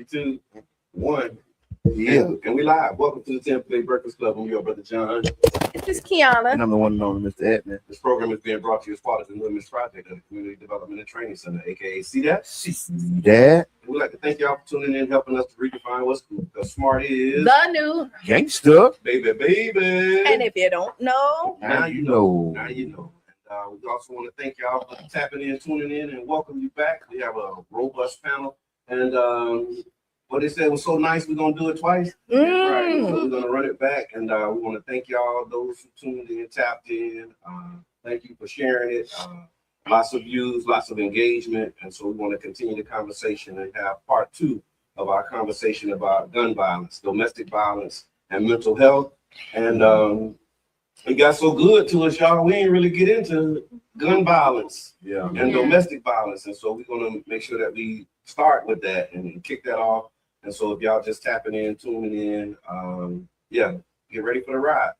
3, 2, 1. Yeah. And we live. Welcome to the 10th Play Breakfast Club. I'm your brother John. This is Kiana. And I'm the one known as Mr. Edmund. This program is being brought to you as part of the Women's Project of the Community Development and Training Center, aka See That? Dad. We'd like to thank y'all for tuning in, helping us to redefine what's cool. Because smart is The new. Gangsta. baby. And if you don't know, Now you know. Now you know. And we also want to thank y'all for tapping in, tuning in, and welcome you back. We have a robust panel. And what they said was so nice, we're going to do it twice. Right. So we're going to run it back. And we want to thank y'all, those who tuned in, tapped in. Thank you for sharing it. Lots of views, lots of engagement. And so we want to continue the conversation and have part 2 of our conversation about gun violence, domestic violence, and mental health. And it got so good to us, y'all. We ain't really get into gun violence and domestic violence. And so we're going to make sure that we start with that and kick that off. And so if y'all just tapping in, tuning in, get ready for the ride.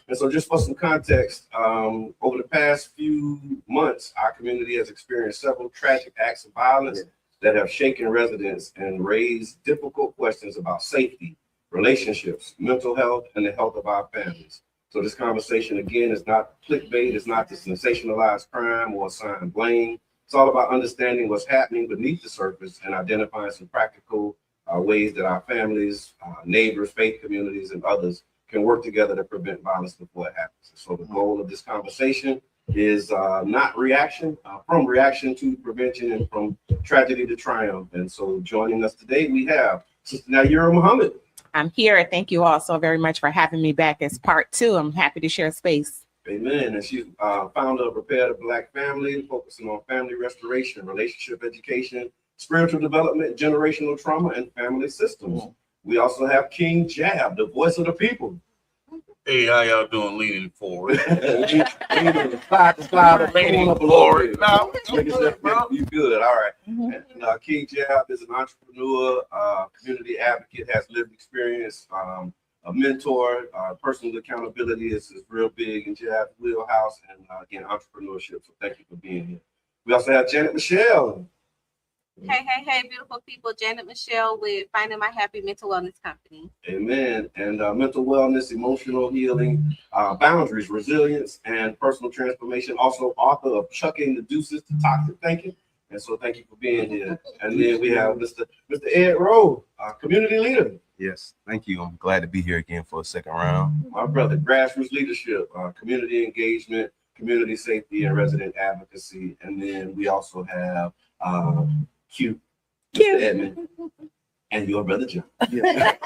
And so just for some context, over the past few months, our community has experienced several tragic acts of violence that have shaken residents and raised difficult questions about safety, relationships, mental health, and the health of our families. So this conversation, again, is not clickbait. It's not to sensationalize crime or assign blame. It's all about understanding what's happening beneath the surface and identifying some practical ways that our families, neighbors, faith communities, and others can work together to prevent violence before it happens. So the goal of this conversation is not reaction, from reaction to prevention and from tragedy to triumph. And so joining us today, we have Sister Nayyirah Muhammad. I'm here. Thank you all so very much for having me back as part 2. I'm happy to share space. Amen. And she's founder of Prepare the Black Family, focusing on family restoration, relationship education, spiritual development, generational trauma, and family systems. We also have King Jab, the voice of the people. Hey, how y'all doing? Leaning forward. Leaning forward. No, you good. All right. And, King Jab is an entrepreneur, community advocate, has lived experience, a mentor, personal accountability is real big in Jab's wheelhouse, and again, entrepreneurship. So thank you for being here. We also have Janet Michelle. Hey, beautiful people. Janet Michelle with Finding My Happy Mental Wellness Company. Amen. And mental wellness, emotional healing, boundaries, resilience, and personal transformation. Also author of Chucking the Deuces to Toxic Thinking. And so thank you for being here. And then we have Mr. Ed Rowe, community leader. Yes, thank you. I'm glad to be here again for a second round. My brother, grassroots leadership, community engagement, community safety, and resident advocacy. And then we also have Q, Mr. Edmund, and your brother John. Yeah.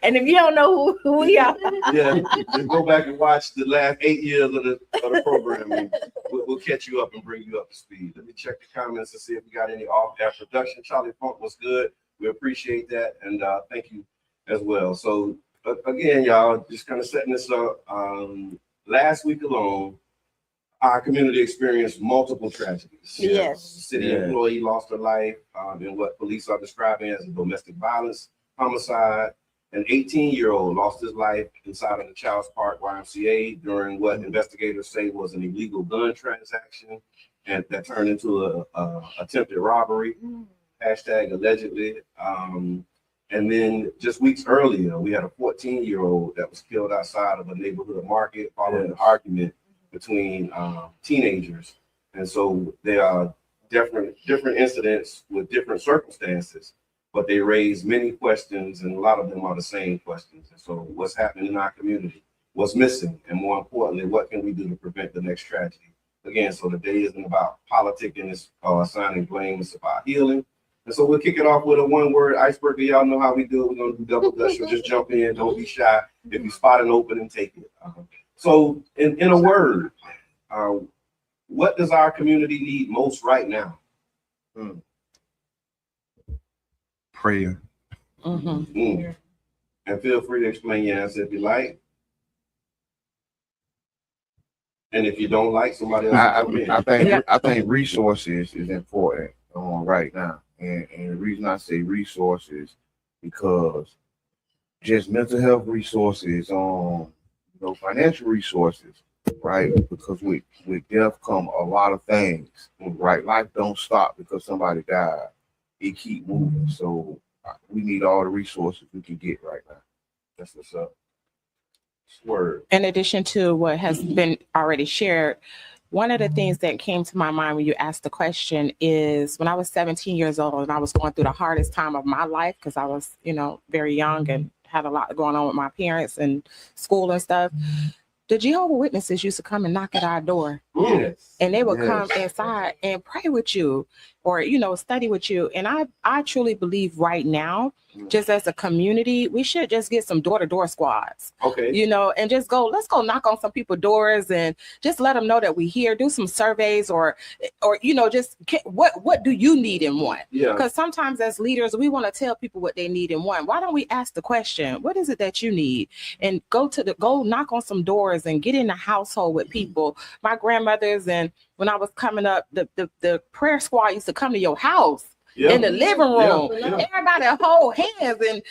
and if you don't know who we are, just go back and watch the last 8 years of the program, and we'll catch you up and bring you up to speed. Let me check the comments to see if we got any off-air production. Charlie Funk was good. We appreciate that, and thank you as well. So again, y'all, just kind of setting this up. Last week alone, our community experienced multiple tragedies. Yes. City employee lost her life in what police are describing as a domestic violence homicide. An 18-year-old lost his life inside of the Child's Park YMCA during what investigators say was an illegal gun transaction, and that turned into a attempted robbery. Hashtag allegedly. And then just weeks earlier, we had a 14-year-old that was killed outside of a neighborhood market following an argument between teenagers. And so there are different incidents with different circumstances, but they raise many questions, and a lot of them are the same questions. And so what's happening in our community? What's missing? And more importantly, what can we do to prevent the next tragedy? Again, so the day isn't about politicking, it's assigning blame, it's about healing. And so we'll kick it off with a one-word icebreaker. Y'all know how we do it. We're going to do double dutch. So just jump in. Don't be shy. If you spot an opening, take it. So in a word, what does our community need most right now? Prayer. And feel free to explain your answer if you like. And if you don't like, somebody else. I think resources is important right now. And the reason I say resources, because just mental health resources, financial resources, right? Because with death come a lot of things, right? Life don't stop because somebody died. it keep moving. So we need all the resources we can get right now. That's what's up. Word. In addition to what has been already shared, one of the things that came to my mind when you asked the question is when I was 17 years old and I was going through the hardest time of my life because I was, very young and had a lot going on with my parents and school and stuff. The Jehovah's Witnesses used to come and knock at our door. Yes. And they would come inside and pray with you or, study with you. And I truly believe right now, just as a community, we should just get some door-to-door squads. Okay. And just let's go knock on some people's doors and just let them know that we're here, do some surveys or just what do you need and want? Yeah. Because sometimes as leaders, we want to tell people what they need and want. Why don't we ask the question, what is it that you need? And go knock on some doors and get in the household with people. My grandmothers and when I was coming up, the prayer squad used to come to your house. Yeah. In the living room, Yeah. everybody hold hands, and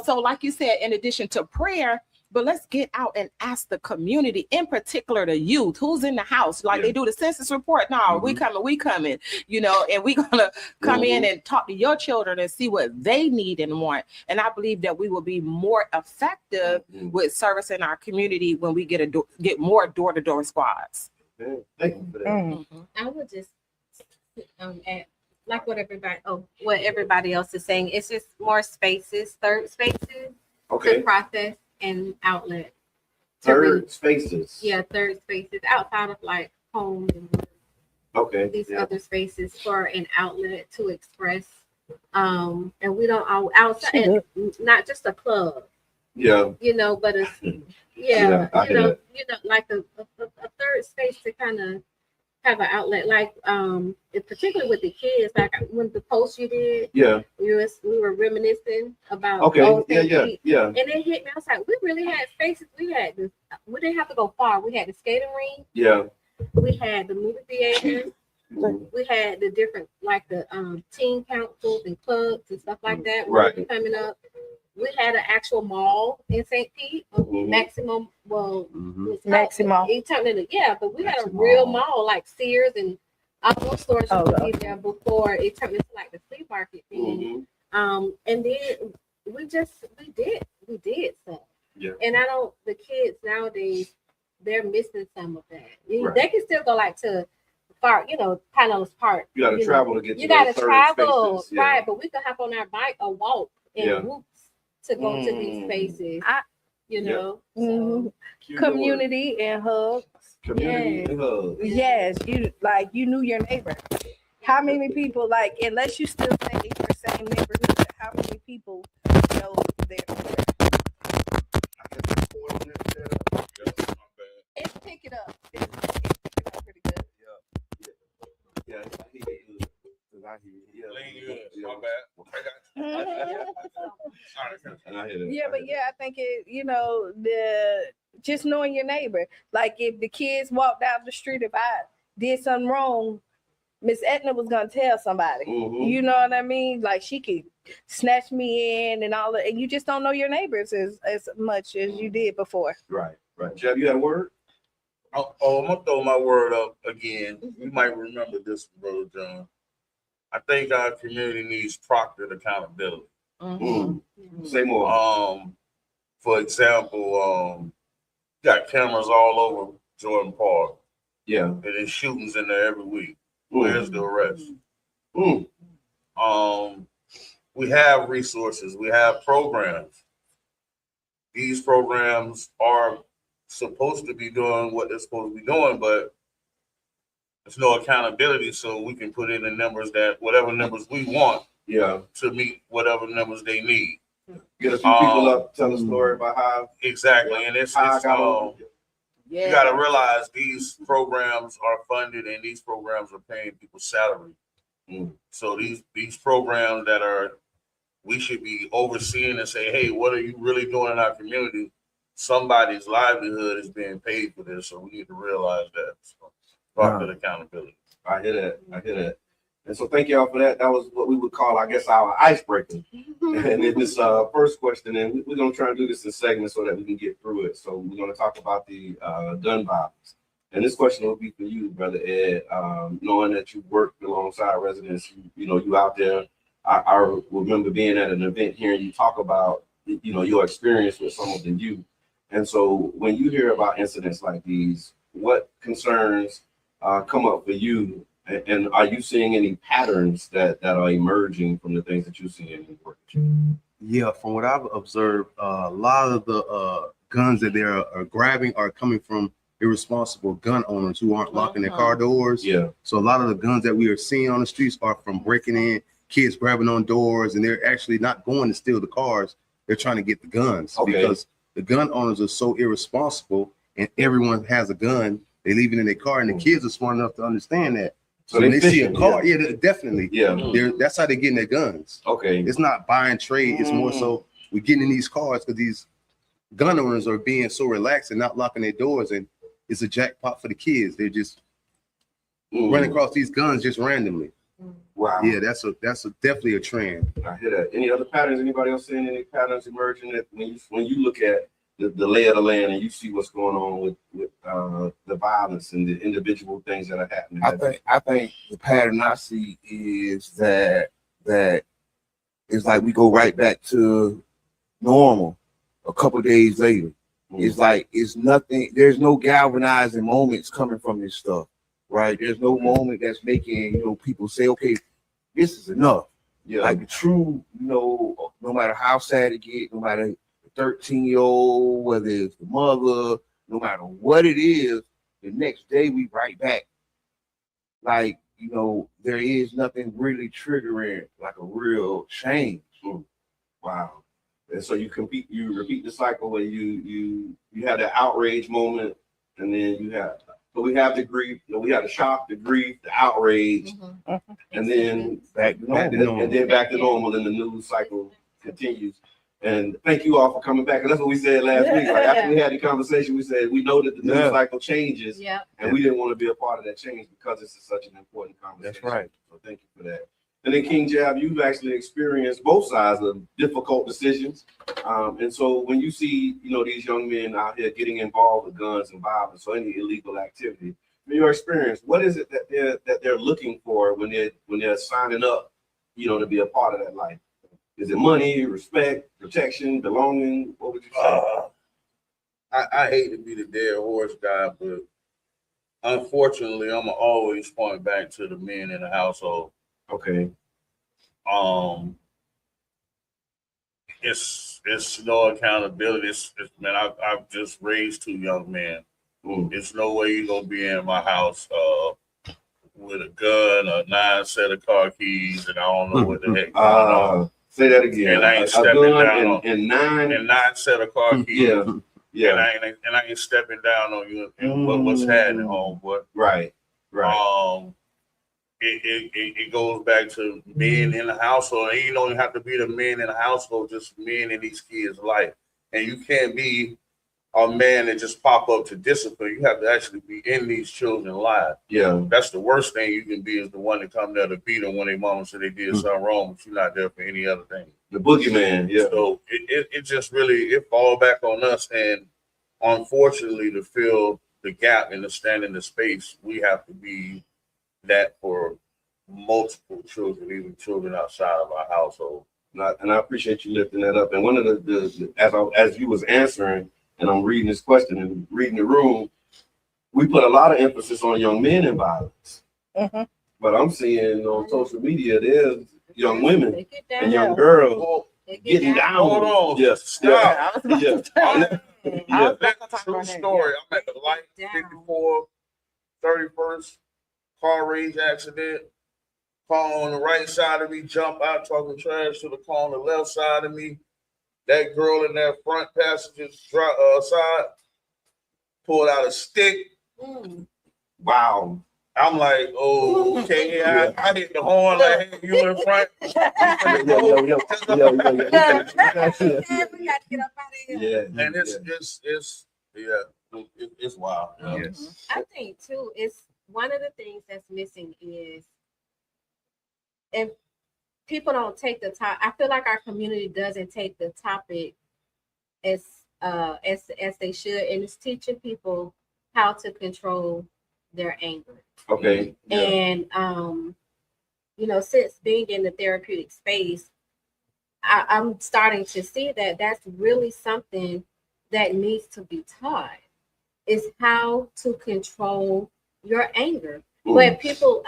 so like you said, in addition to prayer, but let's get out and ask the community, in particular the youth, who's in the house, like they do the census report. No, we coming, and we gonna come in and talk to your children and see what they need and want. And I believe that we will be more effective with servicing our community when we get more door-to-door squads. Thank you for that. I would just add, like what everybody else is saying. It's just more spaces, third spaces Okay. to process and outlet. Third spaces. Yeah, third spaces outside of like home and work, Okay. these Yeah. other spaces for an outlet to express. And we don't all outside, and not just a club, Yeah. but a Yeah, I hear that. like a third space to kind of have an outlet, like particularly with the kids, like when the post you did, Yeah. we were reminiscing about Okay. those Yeah. things. Yeah. Yeah. And it hit me. I was like, we really had spaces. We didn't have to go far. We had the skating rink. Yeah. We had the movie theater. Mhm. We had the different, like the teen councils and clubs and stuff like that. Right. Coming up. We had an actual mall in St. Pete, Mhm. Maximum. Well, Maximum. It turned into, but we had a Maximum. real mall like Sears and all those stores Oh, used to be there before it turned into like the flea market thing. Mhm. And then we did stuff. Yeah. And the kids nowadays, they're missing some of that. Right. They can still go like to far, Pinellas Park. You got to know. travel to get to You got to those third travel, spaces. Yeah. right? But we can hop on our bike or walk in Yeah. groups to go to these spaces. Mhm. Cue the Community and hugs. word. Community and hugs. Yes, you knew your neighbor. How many people, unless you still stay in your same neighborhood, how many people know their neighbor? I guess it's four on there. It's pick it up. It's picking up pretty good. Yeah. I hear you. I hear you. Yeah. Lean good. My bad. I got you. Sorry. And I hear that. Yeah, but I think just knowing your neighbor. Like if the kids walked down the street, if I did something wrong, Miss Etna was gonna tell somebody. Mhm. You know what I mean? Like she could snatch me in and all that, and you just don't know your neighbors as much as you did before. Right. Jeff, you got a word? I'm gonna throw my word up again. You might remember this, Brother John. I think our community needs proctored accountability. Say more. For example, got cameras all over Jordan Park. Yeah. And there's shootings in there every week. Where's the arrest? We have resources. We have programs. These programs are supposed to be doing what they're supposed to be doing, but there's no accountability, so we can put in the numbers that whatever numbers we want to meet whatever numbers they need. Get a few people up, tell a story about how Exactly, and it's I got on. you got to realize these programs are funded and these programs are paying people's salary. So these programs we should be overseeing and say, hey, what are you really doing in our community? Somebody's livelihood is being paid for this, so we need to realize that. So, proctored accountability. I hear that. And so thank y'all for that. That was what we would call, I guess, our icebreaker. And in this first question, and we're going to try and do this in segments so that we can get through it. So we're going to talk about the gun violence. And this question will be for you, Brother Ed, knowing that you work alongside residents, you out there I remember being at an event hearing you talk about, your experience with some of the youth. And so when you hear about incidents like these, what concerns come up for you? And are you seeing any patterns that are emerging from the things that you see in the work? Yeah, from what I've observed, a lot of the guns that they are grabbing are coming from irresponsible gun owners who aren't locking their car doors. Yeah. So a lot of the guns that we are seeing on the streets are from breaking in, kids grabbing on doors, and they're actually not going to steal the cars. They're trying to get the guns because the gun owners are so irresponsible, and everyone has a gun. They leave it in their car, and the kids are smart enough to understand that. So when they see a car, definitely. Yeah. That's how they're getting their guns. Okay. It's not buying trade. It's more so we're getting in these cars because these gun owners are being so relaxed and not locking their doors, and it's a jackpot for the kids. They're just running across these guns just randomly. Wow. Yeah, that's definitely a trend. I hear that. Any other patterns? Anybody else seeing any patterns emerging that when you look at the lay of the land and you see what's going on with the violence and the individual things that are happening? I think the pattern I see is that it's like we go right back to normal a couple days later. It's like it's nothing. There's no galvanizing moments coming from this stuff, right? There's no moment that's making people say, okay, this is enough. Yeah. Like the true, no matter how sad it gets, no matter 13-year-old, whether it's the mother, no matter what it is, the next day we right back. Like, there is nothing really triggering like a real change. Wow. And so you repeat the cycle where you have the outrage moment, and then we have the grief, we have the shock, the grief, the outrage, and then back to normal. And then back to normal, and the news cycle continues. And thank you all for coming back. And that's what we said last week. Like after we had the conversation, we said we know that the news cycle changes, and we didn't want to be a part of that change because this is such an important conversation. That's right. So thank you for that. And then King Jab, you've actually experienced both sides of difficult decisions. And so when you see, these young men out here getting involved with guns and violence or any illegal activity, in your experience, what is it that they're looking for when they're signing up, to be a part of that life? Is it money, respect, protection, belonging? What would you say? I hate to be the dead horse guy, but unfortunately, I'm always point back to the men in the household. Okay. It's no accountability. Man, I've just raised 2 young men. There's no way you're gonna be in my house with a gun, a 9 set of car keys, and I don't know what the heck going on. Say that again. And I ain't stepping down and 9 set of car keys. Yeah. And I ain't stepping down on you and what's happening, homeboy. Right. It goes back to men in the household. And you don't even have to be the men in the household, just men in these kids' life. And you can't be a man that just pop up to discipline. You have to actually be in these children's lives. Yeah. That's the worst thing you can be, is the one that come there to beat them when their mama said they did something wrong, but you're not there for any other thing. The boogeyman, yeah. So it just really, it fall back on us. And unfortunately, to fill the gap and to stand in the space, we have to be that for multiple children, even children outside of our household. And I appreciate you lifting that up. And one of as you was answering, and I'm reading this question and reading the room, we put a lot of emphasis on young men in violence. But I'm seeing on social media, there's young women and young girls getting down. Hold on. Yes. Yeah. Yeah. True story. I'm at the light, 54, 31st, car rage accident. Car on the right side of me, jump out talking trash to the car on the left side of me. That girl in that front passenger side pulled out a stick. Wow. I'm like, oh, okay, yeah. I hit the horn like, hey, you in front. We got to get up out of here. Yeah. And it's wild. Yes. I think too, it's one of the things that's missing is, if people don't take the time, I feel like our community doesn't take the topic as they should, and it's teaching people how to control their anger. Okay. And since being in the therapeutic space, I'm starting to see that that's really something that needs to be taught, is how to control your anger. But people,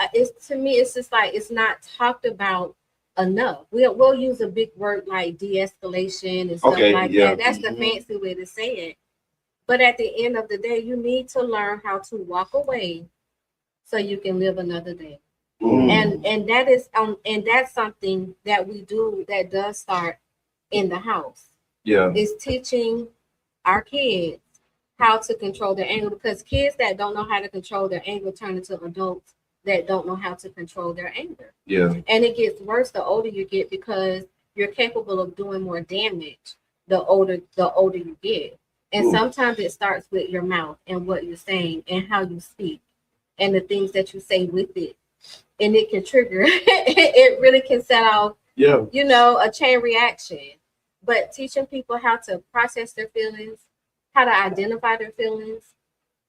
to me, it's just like, it's not talked about enough. We'll use a big word like de-escalation and stuff like that. That's the fancy way to say it. But at the end of the day, you need to learn how to walk away so you can live another day. And that is and that's something that we do that does start in the house. Yeah. Is teaching our kids how to control their anger, because kids that don't know how to control their anger turn into adults that don't know how to control their anger. Yeah. And it gets worse the older you get, because you're capable of doing more damage the older you get. And sometimes it starts with your mouth and what you're saying and how you speak and the things that you say with it. And it can trigger, it really can set off, a chain reaction. But teaching people how to process their feelings, how to identify their feelings,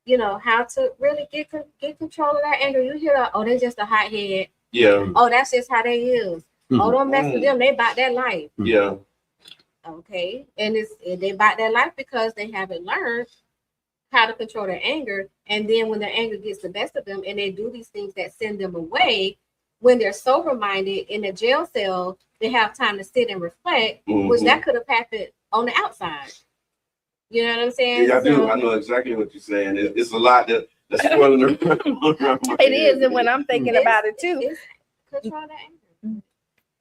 how to really get control of that anger. You hear, oh, they're just a hothead. Yeah. Oh, that's just how they is. Oh, don't mess with them. They about that life. Yeah. Okay. And they about that life because they haven't learned how to control their anger. And then when their anger gets the best of them and they do these things that send them away, when they're sober minded in a jail cell, they have time to sit and reflect, which that could have happened on the outside. You know what I'm saying? Yeah, I do. I know exactly what you're saying. It's a lot that's swirling around. It is, and when I'm thinking about it too, it's control that anger.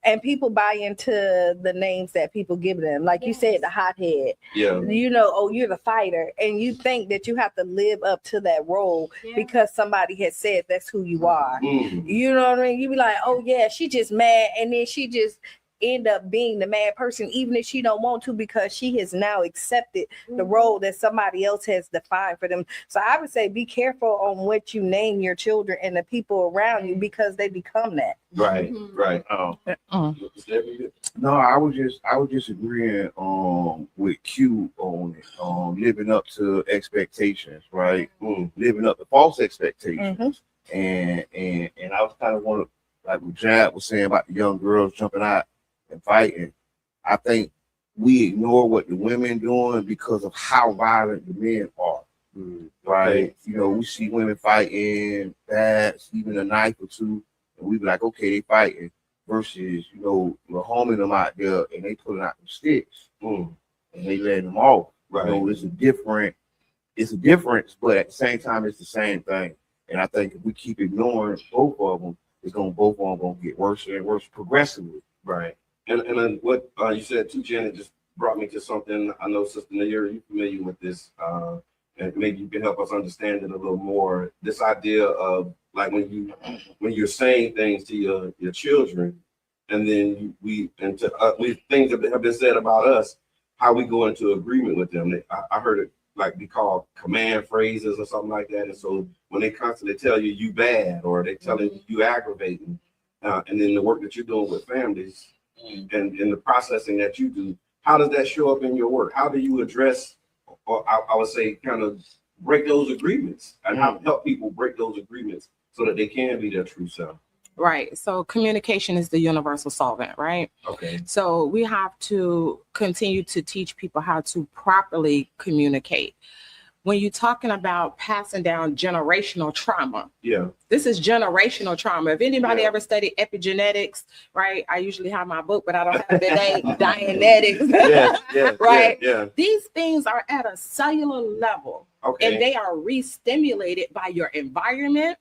and people buy into the names that people give them, like you said, the hothead. Yeah. Oh, you're the fighter, and you think that you have to live up to that role because somebody has said that's who you are. You know what I mean? You be like, oh yeah, she just mad, and then she just end up being the mad person, even if she don't want to, because she has now accepted the role that somebody else has defined for them. So I would say be careful on what you name your children and the people around you, because they become that. Right. No, I was just agreeing with Q on it, living up to expectations, right? Living up to false expectations. And I was kind of wondering, like what Jad was saying about the young girls jumping out and fighting. I think we ignore what the women doing because of how violent the men are. Right? We see women fighting, bats, even a knife or two, and we be like, okay, they fighting. Versus, we're homing them out there and they pulling out the sticks and they letting them off. Right. It's a difference, but at the same time, it's the same thing. And I think if we keep ignoring both of them, both of them gonna get worse and worse progressively. Right. And then what you said too, Janet, just brought me to something. I know, Sister Nair, you're familiar with this, and maybe you can help us understand it a little more. This idea of like when you're saying things to your children, and then things that have been said about us, how we go into agreement with them. I heard it like be called command phrases or something like that. And so when they constantly tell you bad, or they telling you aggravating, and then the work that you're doing with families and the processing that you do, how does that show up in your work? How do you address, or I would say, kind of break those agreements, and how help people break those agreements so that they can be their true self? Right. So communication is the universal solvent, right? Okay. So we have to continue to teach people how to properly communicate. When you're talking about passing down generational trauma, this is generational trauma. If anybody ever studied epigenetics, right? I usually have my book, but I don't have today. Dianetics, right? These things are at a cellular level, and they are re-stimulated by your environment,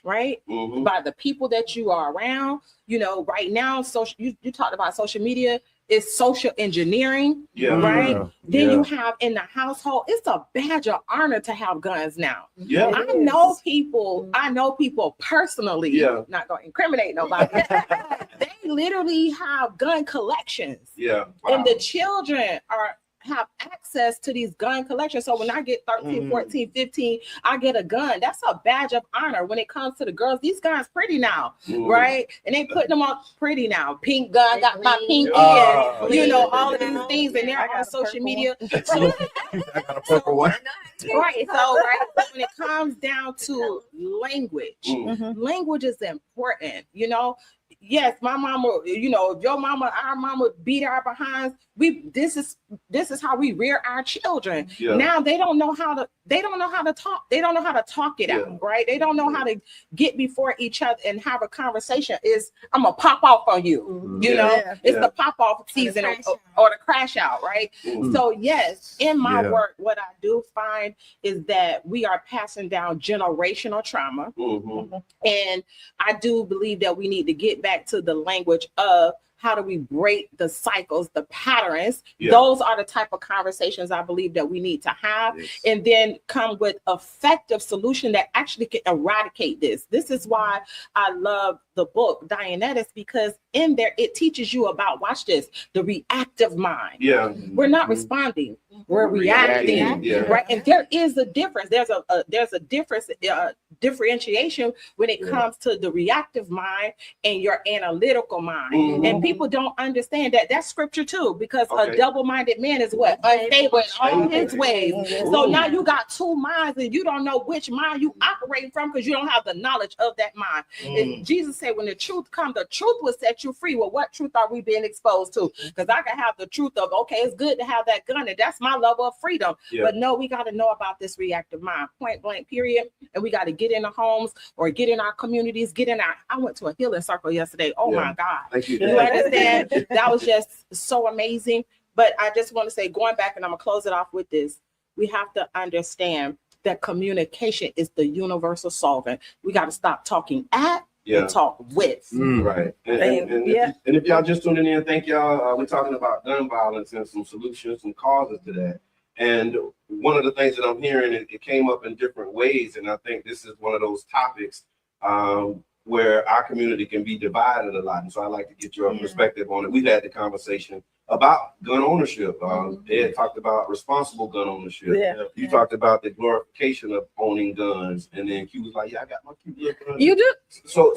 right? By the people that you are around. Right now, you talked about social media. It's social engineering, right? Then you have in the household, it's a badge of honor to have guns now. I know people personally, not going to incriminate nobody. They literally have gun collections. And the children have access to these gun collections. So when I get 13, 14, 15, I get a gun. That's a badge of honor. When it comes to the girls, these guns pretty now, right? And they put them on pretty now. Pink gun, got my pink in, all of these things, and they're on social media. So, I got a purple one. Right. So when it comes down to language, language is important. yes, my mama, you know, if your mama, our mama beat our behinds, this is how we rear our children. Yeah. Now they don't know how to talk. They don't know how to talk it out, right? They don't know how to get before each other and have a conversation. I'm gonna pop off on you. You know, it's the pop off season or the crash out, right? So yes, in my work, what I do find is that we are passing down generational trauma. And I do believe that we need to get back to the language of how do we break the cycles, the patterns. Those are the type of conversations I believe that we need to have, and then come with effective solution that actually can eradicate this. This is why I love the book Dianetics, because in there it teaches you about, watch this, the reactive mind. We're not responding, we're reacting, right? And there is a difference. There's a difference, differentiation when it comes to the reactive mind and your analytical mind. And people don't understand that that's scripture too, because a double-minded man is what? Unstable in all his ways. So now you got two minds and you don't know which mind you operate from because you don't have the knowledge of that mind. And Jesus said, when the truth comes, the truth will set you free. Well, what truth are we being exposed to? Because I can have the truth of, okay, it's good to have that gun and that's my level of freedom. But no, we got to know about this reactive mind, point blank, period. And we got to get in the homes or get in our communities, I went to a healing circle yesterday. Oh my God. Thank you. You understand? That was just so amazing. But I just want to say, going back, and I'm going to close it off with this, we have to understand that communication is the universal solvent. We got to stop talking at and talk with. Right. And if y'all just tuning in, thank y'all. We're talking about gun violence and some solutions, some causes to that. And one of the things that I'm hearing, it came up in different ways. And I think this is one of those topics where our community can be divided a lot. And so I'd like to get your perspective on it. We've had the conversation about gun ownership. Ed talked about responsible gun ownership. You talked about the glorification of owning guns. And then Q was like, yeah, I got my cute little gun. You do? So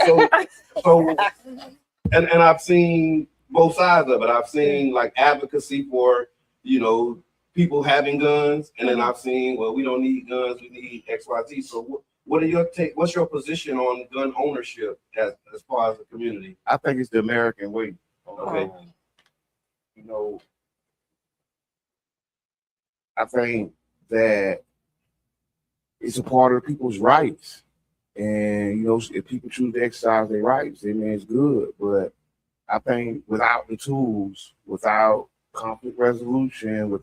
and I've seen both sides of it. I've seen like advocacy for, you know, people having guns. And then I've seen, well, we don't need guns, we need XYZ. So what are your what's your position on gun ownership as far as the community? I think it's the American way. Okay. You know, I think that it's a part of people's rights. And, you know, if people choose to exercise their rights, then it's good. But I think without the tools, without conflict resolution,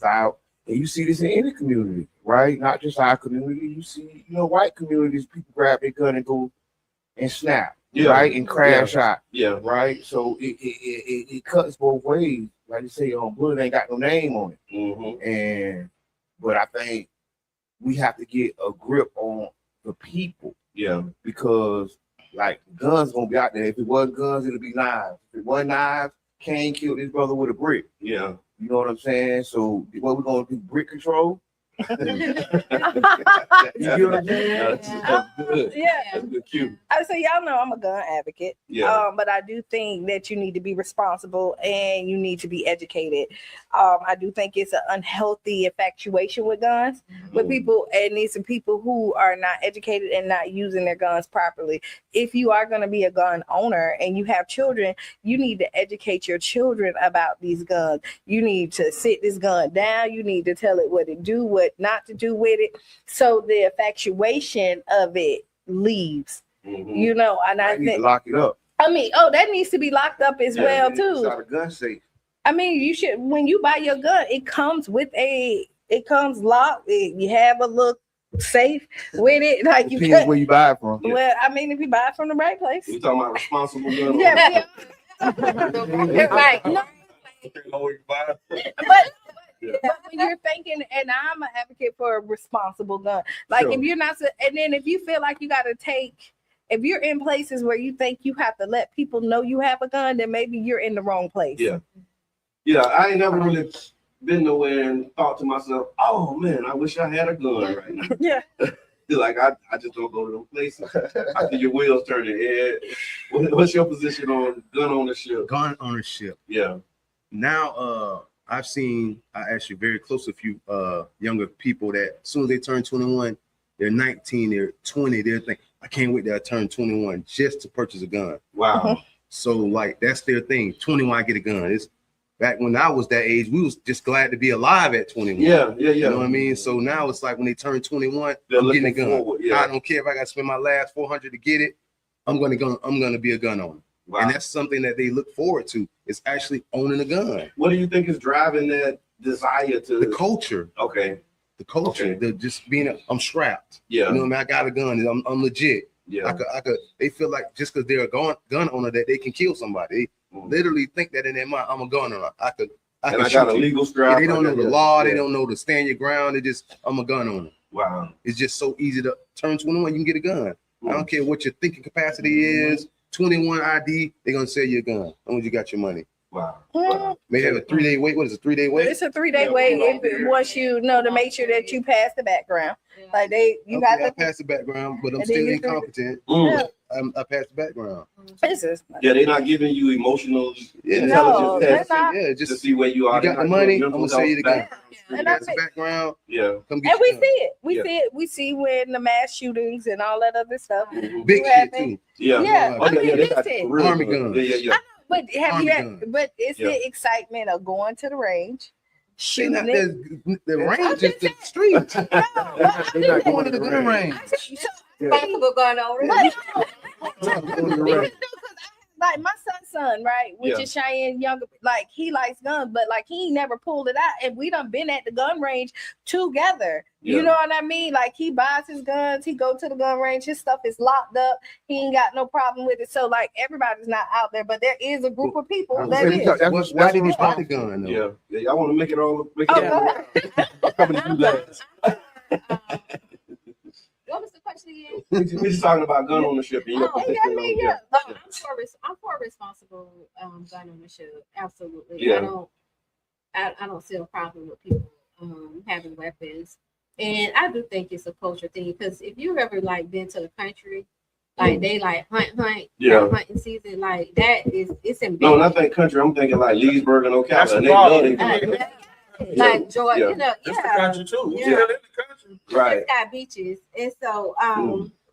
and you see this in any community, right? Not just our community. You see, you know, white communities, people grab their gun and go and snap, right? And crash out. Right? So it cuts both ways. Like you say, bullet ain't got no name on it. But I think we have to get a grip on the people. Because like guns gonna be out there. If it wasn't guns, it'll be knives. If it wasn't knives, Cain killed his brother with a brick. You know what I'm saying? So what we're gonna do, brick control? You know what I'm saying? That's good. That's good cue. So y'all know I'm a gun advocate. But I do think that you need to be responsible and you need to be educated. I do think it's an unhealthy infatuation with guns with people, and these are people who are not educated and not using their guns properly. If you are going to be a gun owner and you have children, you need to educate your children about these guns. You need to sit this gun down. You need to tell it what to do, what not to do with it, so the infatuation of it leaves. You know, and I think lock it up. I mean, that needs to be locked up as well too. It's not a gun safe. I mean, you should, when you buy your gun, it comes locked. You have a little safe with it, like you Depends where you buy it from. Well, I mean, if you buy it from the right place. We talking about responsible gun. Right. But when you're thinking, and I'm an advocate for a responsible gun, like if you're not, and then if you feel like you got to if you're in places where you think you have to let people know you have a gun, then maybe you're in the wrong place. I ain't never really been nowhere and thought to myself, oh man, I wish I had a gun right now. Like I just don't go to those places. I see your wheels turning. Ed, what's your position on gun ownership? Gun ownership. Now, I actually very close to a few younger people that as soon as they turn 21, they're 19, they're 20, they're thinking, I can't wait till I turn 21 just to purchase a gun. Wow. So like that's their thing. 21, I get a gun. It's back when I was that age, we was just glad to be alive at 21. Yeah. You know what I mean? So now it's like when they turn 21, They're I'm getting a looking gun. forward, yeah. I don't care if I got to spend my last 400 to get it. I'm gonna be a gun owner. Wow. And that's something that they look forward to. Is actually owning a gun. What do you think is driving that desire to The culture. Okay. The culture. Okay. The just being I'm strapped. Yeah. You know what I mean? I got a gun. I'm legit. Yeah. I could. They feel like just because they're a gun owner that they can kill somebody. They literally think that in their mind, I'm a gun owner. I got shoot a you. legal strap. They don't know the law. Yeah. They don't know to stand your ground. They just I'm a gun owner. Wow. It's just so easy to turn 21. You can get a gun. I don't care what your thinking capacity is. 21 ID. They're gonna sell you a gun as long as you got your money. Wow. May have a 3-day wait. What is it? 3-day wait? It's a 3-day wait once you know to make sure that you pass the background. Like you got I to passed the background, but I'm And still then you incompetent. Yeah. I passed the background. Yeah, they're not giving you emotional Yeah. No, intelligence they're tests not. Yeah, to just see where you are. you got They're the not money, doing I'm gonna mental sell you the health gun. And You I pass the think- background. Yeah. Come get And we your see it. We Yeah. see it. We see when the mass shootings and all that other stuff. Mhm. big You shit happen? too. Yeah. Yeah, Oh, I mean, they got listen. real Army guns. guns. Yeah. But have Army you? gun. But it's Yeah. the excitement of going to the range, They shooting not it. the range I'm is just the saying. street. No, but I'm just They're not saying- going to the gun range. Responsible gun owner. Like my son, right, which Yeah. is Cheyenne younger, like he likes guns, but like he never pulled it out, and we done been at the gun range together. Yeah. You know what I mean? Like he buys his guns, he go to the gun range, his stuff is locked up, he ain't got no problem with it. So like everybody's not out there, but there is a group of people I was that saying, is. that's Why did he responsible. buy the gun though? Yeah. I want to make it all. Make Oh, it go all. ahead. I'm coming to you last. What was the question again? We just talking about gun ownership. And your Oh, yeah, I mean, yeah. I'm for responsible gun ownership. Absolutely. Yeah. I don't see a problem with people having weapons. And I do think it's a culture thing because if you ever like been to the country, like they like hunt, Yeah. hunting season, like that is it's No, embedded. when I think country, I'm thinking like Leesburg and That's Ocala. the And they love problem. it. Like Georgia, Yeah. you know, It's the yeah. country too. Yeah. Yeah, in the country. Right. It's got beaches, and so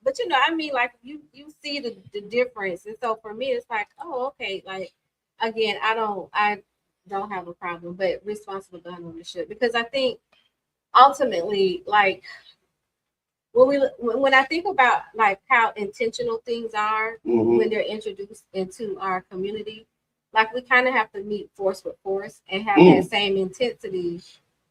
but you know, I mean, like you see the difference, and so for me, it's like, oh, okay, like again, I don't have a problem, but responsible gun ownership because I think ultimately, like when I think about like how intentional things are Mhm. when they're introduced into our community, like we kind of have to meet force with force and have that same intensity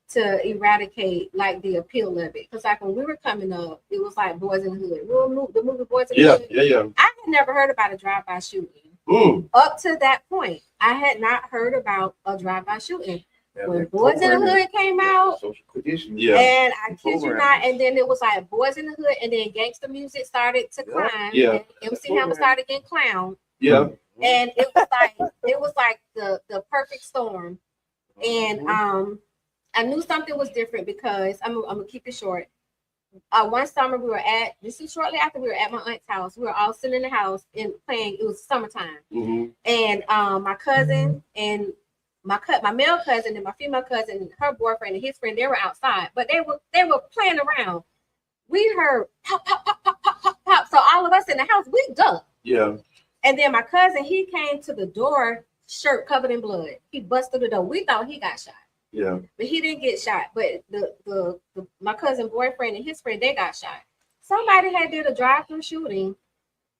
to eradicate like the appeal of it. Because like when we were coming up, it was like Boys in the Hood. Remember the movie Boys in the Yeah. Hood? Yeah. I had never heard about a drive-by shooting. Mm. Up to that point, I had not heard about a drive-by shooting. When Boys in the Hood came out, Social conditioning. Yeah. and I kid you Program. not, and then it was like Boys in the Hood, and then gangster music started to climb. Yeah. And MC Hammer started getting clown, Yeah. and it was like the perfect storm. And I knew something was different because I'm gonna keep it short. One summer we were at this is shortly after we were at my aunt's house. We were all sitting in the house and playing. It was summertime, Mhm. and my cousin and my male cousin and my female cousin, her boyfriend and his friend, they were outside, but they were playing around. We heard pop, pop, pop, pop, pop, pop, pop. So all of us in the house, we ducked. Yeah. And then my cousin, he came to the door, shirt covered in blood. He busted the door. We thought he got shot, Yeah. but he didn't get shot. But the my cousin boyfriend and his friend, they got shot. Somebody had did a drive-through shooting,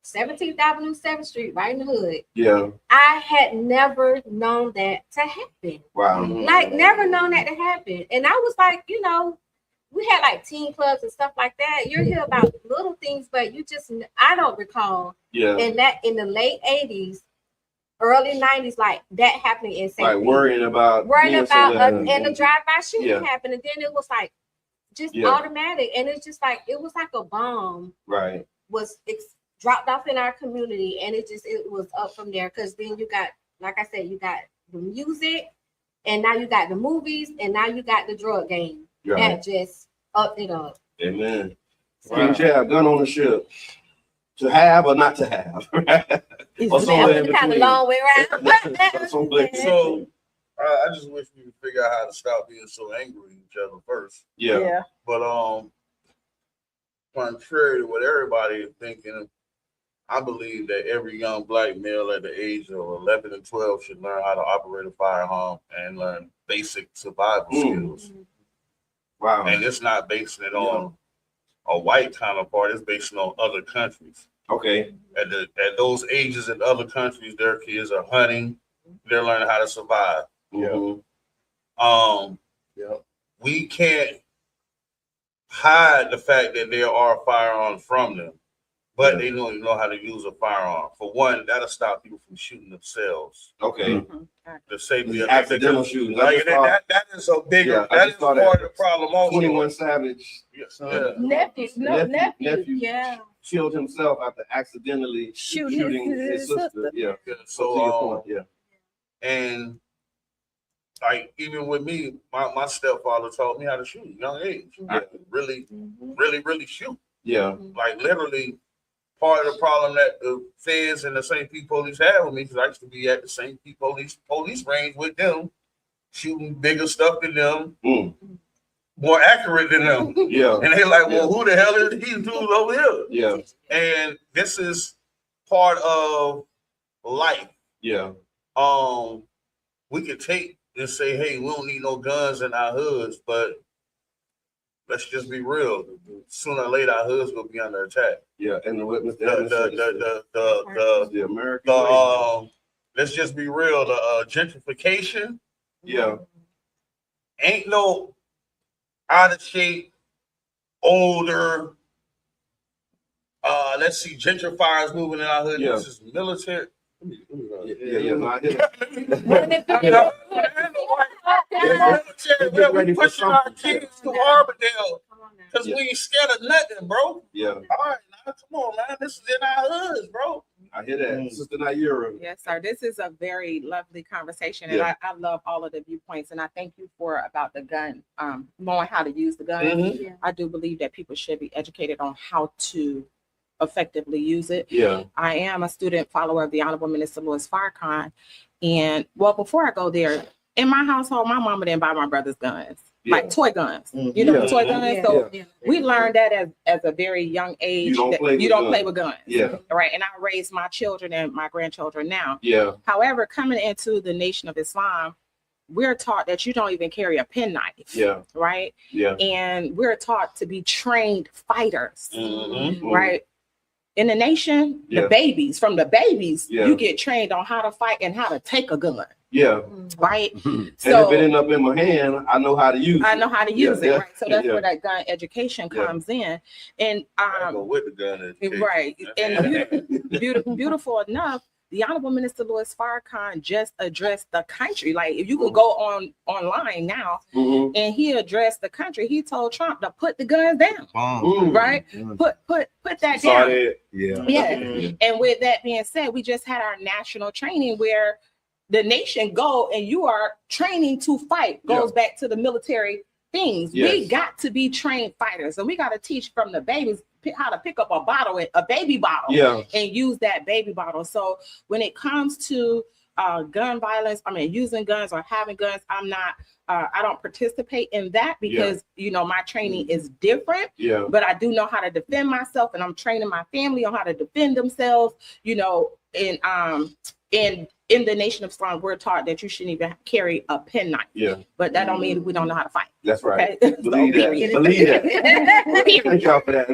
17th Avenue, 7th Street, right in the hood. Yeah. I had never known that to happen. Wow. Like, never known that to happen. And I was like, you know, we had like teen clubs and stuff like that. You hear about little things, but I don't recall Yeah. in the late 80s, early 90s, like that happening in St. Like worrying about being and the drive-by shooting Yeah. happened. And then it was like just Yeah. automatic. And it's just like, it was like a bomb Right. was dropped off in our community, and it was up from there. Because then you got, like I said, you got the music, and now you got the movies, and now you got the drug game Right. that just upped it up. Amen. Wow. King Chad, gun ownership. To have or not to have. Or somewhere in It's kind of between. long way around. Somewhere- So I just wish we could figure out how to stop being so angry with each other first. Yeah. But contrary to what everybody is thinking, I believe that every young black male at the age of 11 and 12 should learn how to operate a firearm and learn basic survival skills. Wow. And it's not basing it on a white counterpart, it's based on other countries. Okay. At those ages in other countries, their kids are hunting, they're learning how to survive. Mhm. We can't hide the fact that there are firearms from them, but they don't even know how to use a firearm. For one, that'll stop people from shooting themselves. Okay. The safety of Accidental shooting. Like, that is a bigger, that is part of the problem also. 21 Savage. Yes, Nephew. Yeah. Killed himself after accidentally shooting his sister. Yeah. So, to your point, yeah. And like even with me, my stepfather taught me how to shoot at a young age. I could really shoot. Yeah. Like literally part of the problem that the feds and the St. Pete police had with me, because I used to be at the St. Pete police range with them, shooting bigger stuff than them, more accurate than them. Yeah. And they're like, well, who the hell is these dudes over here? Yeah. And this is part of life. Yeah. We could take and say, hey, we don't need no guns in our hoods, but let's just be real. Sooner or later, our hoods will be under attack. Yeah, and the American way. Let's just be real. The gentrification. Yeah. Ain't no out of shape, older. Let's see, gentrifiers moving in our hood. Yeah. This is military. Yeah. No, I hear We're pushing our kids to Arbordale because we ain't scared of nothing, bro. Yeah. All right, now come on, man. This is in our hoods, bro. I hear that. Sister Naira. Yes, sir. This is a very lovely conversation, and I love all of the viewpoints. And I thank you for about the gun, knowing how to use the gun. Mm-hmm. I do believe that people should be educated on how to effectively use it. Yeah. I am a student follower of the Honorable Minister Louis Farrakhan, and well, before I go there, in my household, my mama didn't buy my brothers guns. Like toy guns, you know, toy guns. So we learned that as a very young age you don't play with guns. Yeah. Right. And I raised my children and my grandchildren now. Yeah. However, coming into the Nation of Islam, we're taught that you don't even carry a penknife. Yeah. Right. Yeah. And we're taught to be trained fighters. Mm-hmm. Right. In the nation, the babies, you get trained on how to fight and how to take a gun. Yeah. Right. So, and So if it end up in my hand, I know how to use it. I know how to use it. Yeah. Right. So that's where that gun education comes in. And I go with the gun education. right. And beautiful enough, the Honorable Minister Louis Farrakhan just addressed the country. Like if you can go online now, and he addressed the country, he told Trump to put the guns down. Right? Put that down. Yeah. And with that being said, we just had our national training where the nation go and you are training to fight. Goes back to the military things. We got to be trained fighters, and we got to teach from the babies how to pick up a baby bottle, and use that baby bottle. So when it comes to gun violence, I mean using guns or having guns, I'm not. I don't participate in that because you know my training is different. Yeah. But I do know how to defend myself, and I'm training my family on how to defend themselves. You know, in the Nation of Islam, we're taught that you shouldn't even carry a penknife. Yeah. But that don't mean we don't know how to fight. That's right. Okay? Believe that. Believe that. Thank y'all for that.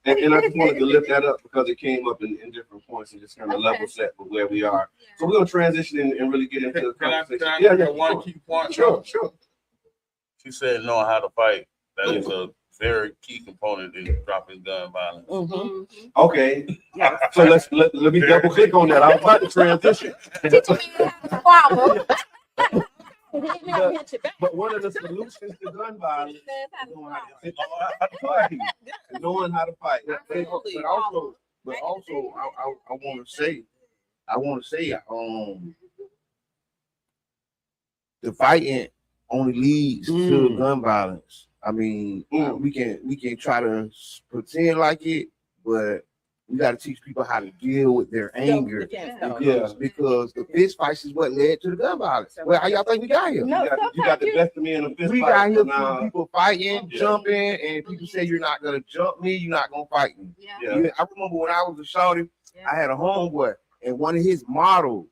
And I just wanted to lift that up because it came up in different points and just kind of level set with where we are. So we're gonna transition and really get into the conversation. Can I one key point? Sure. She said know how to fight. That is a very key component in dropping gun violence. Okay. So let me double click on that. I was about to transition. But one of the solutions to gun violence is knowing how to fight. But also, I want to say, the fighting only leads to gun violence. I mean, we can try to pretend like it, but We got to teach people how to deal with their anger. Yeah. Because the fist fights is what led to the gun violence. Well, how y'all think we got here? No, You got the best of me in a fist We fight. got here Now, from people fighting, Yeah. jumping, and people say you're not gonna jump me, you're not gonna fight me. Yeah. Yeah. Yeah, I remember when I was a shorty, Yeah. I had a homeboy, and one of his models,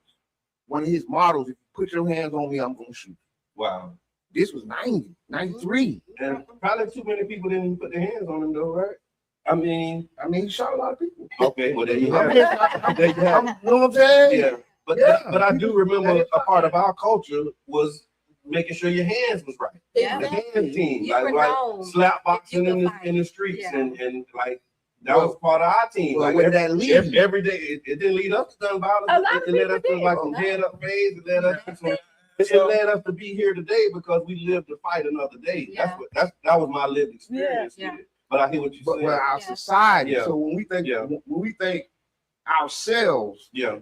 if you put your hands on me, I'm gonna shoot. wow. This was 90, 93. And probably too many people didn't put their hands on him though, right? I mean, He shot a lot of people. okay, well there you I have mean, it. There you have it. you know what I'm saying? Yeah. But Yeah. but I do remember a part of our culture was making sure your hands was right. Yeah. The hand team, You like, were like known slap that you boxing could in the fight. streets, Yeah. and like that was part of our team. Well, Like where did that lead? every day, it didn't lead up to gun violence. A lot of It led us to people like did. some head up phase. It led us to some. It led us to be here today because we lived to fight another day. Yeah. That was my lived experience. Yeah. with it. But I hear what you're But saying. well, our Yeah. society. Yeah. So when Yeah. we think ourselves, Yeah,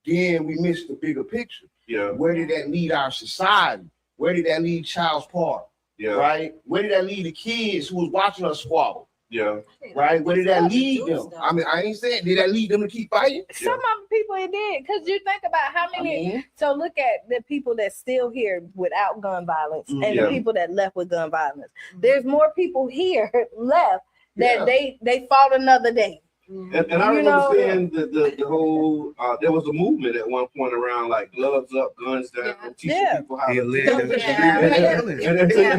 then we miss the bigger picture. yeah, Where did that lead our society? Where did that lead Child's Park? yeah, Right? Where did that lead the kids who was watching us squabble? yeah. Right? Where did that It's lead all the them? juice, though. I mean, I ain't saying did that lead them to keep fighting? Some of the people it did, because you think about how I many. mean, So look at the people that's still here without gun violence and Yeah. the people that left with gun violence. There's more people here left that Yeah. they fought another day. Mhm. And I You remember know- seeing the whole there was a movement at one point around like gloves up, guns down, Yeah. teaching Yeah. people how It to led Yeah. to And-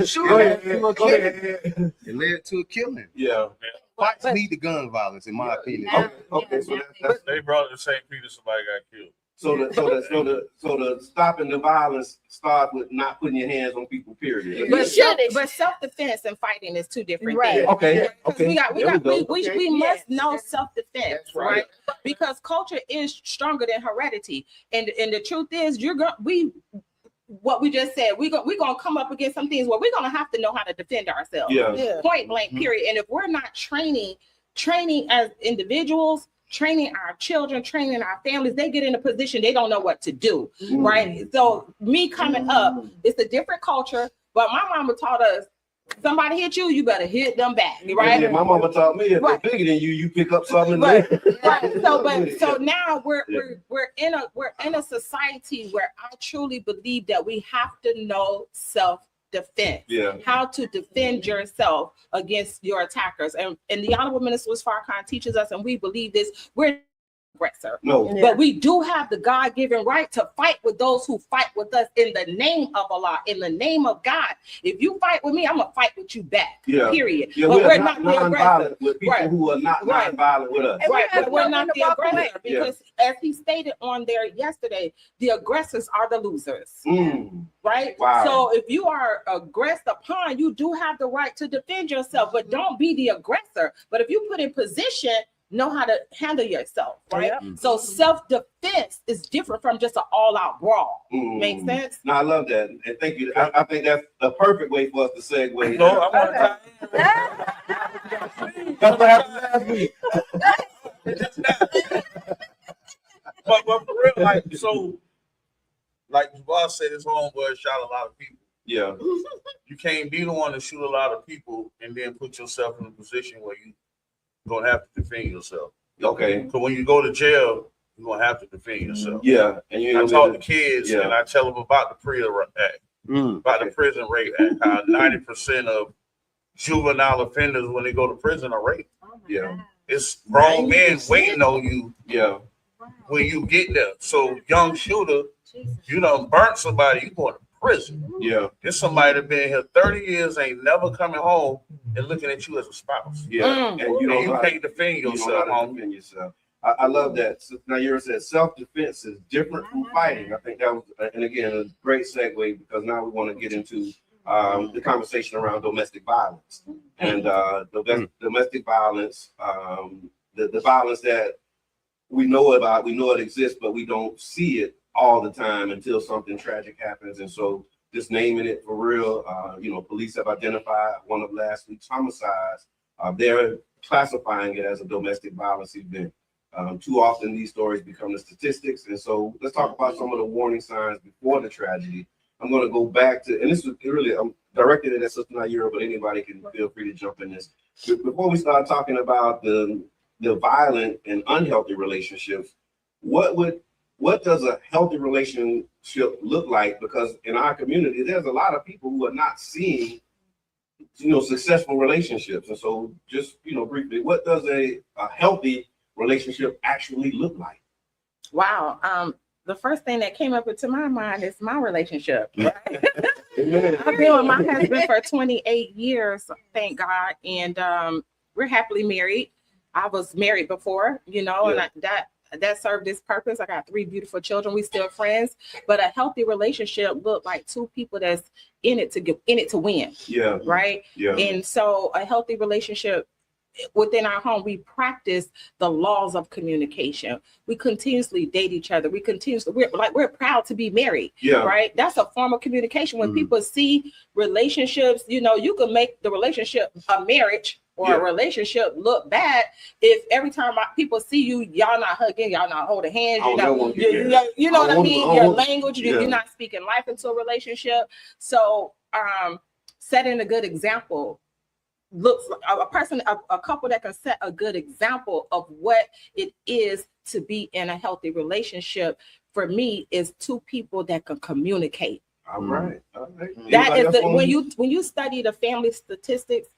a Go ahead. It led to a killing. Yeah. Fights But- lead to gun violence, in my opinion. Yeah. Okay, so that's They brought it to St. Peter, somebody got killed. so the stopping the violence starts with not putting your hands on people. Period. But Self-defense and fighting is two different Right. things. Okay. Because Okay. we There go. we Okay. must Yes. know self-defense, That's right. right? Because culture is stronger than heredity, and the truth is, what we just said, we're gonna come up against some things where we're gonna have to know how to defend ourselves. Yeah. yeah. Point blank, period. And if we're not training as individuals, training our children, training our families, they get in a position they don't know what to do, Mm. right? So me coming up, it's a different culture, but my mama taught us, somebody hit you, you better hit them back, right? Yeah, my mama taught me if Right. they're bigger than you pick up something. Right. And Right. Yeah. So now we're Yeah. we're in a society where I truly believe that we have to know self-defense. Yeah. How to defend yourself against your attackers. And the Honorable Minister Farrakhan teaches us, and we believe this, we're aggressor. No. Yeah. But we do have the God-given right to fight with those who fight with us in the name of Allah, in the name of God. If you fight with me, I'm gonna fight with you back. Yeah. Period. Yeah, But we're we're not not the aggressor. non-violent with people Right. who are not Right. non-violent with us. And we Right, have but we're to not know the when to walk away. aggressor because, as he stated on there yesterday, the aggressors are the losers, Mm. right? Wow. So if you are aggressed upon, you do have the right to defend yourself, but don't be the aggressor. But if you put in position, know how to handle yourself, right? Yeah. So self-defense is different from just an all-out brawl. Mm. Makes sense? No, I love that, and thank you. I think that's the perfect way for us to segue. No, I want to That's what happened last week. but for real, like, so, like the boss said, his homeboy shot a lot of people. Yeah, You can't be the one to shoot a lot of people and then put yourself in a position where you gonna have to defend yourself. okay, So when you go to jail, you're gonna have to defend yourself. yeah, and you I know, talk to kids Yeah. and I tell them about the PREA Act, about the Prison Rape Act, how 90% of juvenile offenders when they go to prison are raped. Oh my Yeah. God. It's grown men 90%? waiting on you yeah, Wow. when you get there. So young shooter, Jesus. you done burnt somebody, you going to prison. yeah, There's somebody that been here 30 years, ain't never coming home and looking at you as a spouse. yeah, and you And know you how can't defend you know yourself, how to homie. defend yourself. I love that. So now you said self-defense is different from fighting. I think that was, and again, a great segue because now we want to get into the conversation around domestic violence and domestic violence, the violence that we know about, we know it exists, but we don't see it all the time until something tragic happens. And so just naming it for real, police have identified one of last week's homicides. They're classifying it as a domestic violence event. Too often these stories become the statistics. And so let's talk about some of the warning signs before the tragedy. I'm going to go back to, and this is really, I'm directed it at Sister Naira, but anybody can feel free to jump in this. Before we start talking about the the violent and unhealthy relationships, what does a healthy relationship look like? Because in our community, there's a lot of people who are not seeing, successful relationships. And so just, briefly, what does a healthy relationship actually look like? Wow. The first thing that came up into my mind is my relationship. Right? Amen. I've been with my husband for 28 years, thank God. And we're happily married. I was married before, and that served its purpose. I got 3 beautiful children. We still friends, but a healthy relationship looked like 2 people that's in it to win. Yeah. Right. Yeah. And so a healthy relationship within our home, we practice the laws of communication. We continuously date each other. We're proud to be married. Yeah. Right. That's a form of communication. When people see relationships, you can make the relationship a marriage or a relationship look bad if every time people see you, y'all not hugging, y'all not holding hands, you know what I mean? Your language, you're not speaking life into a relationship. So setting a good example looks like a couple that can set a good example of what it is to be in a healthy relationship, for me, is 2 people that can communicate. All right. That is when you study the family statistics,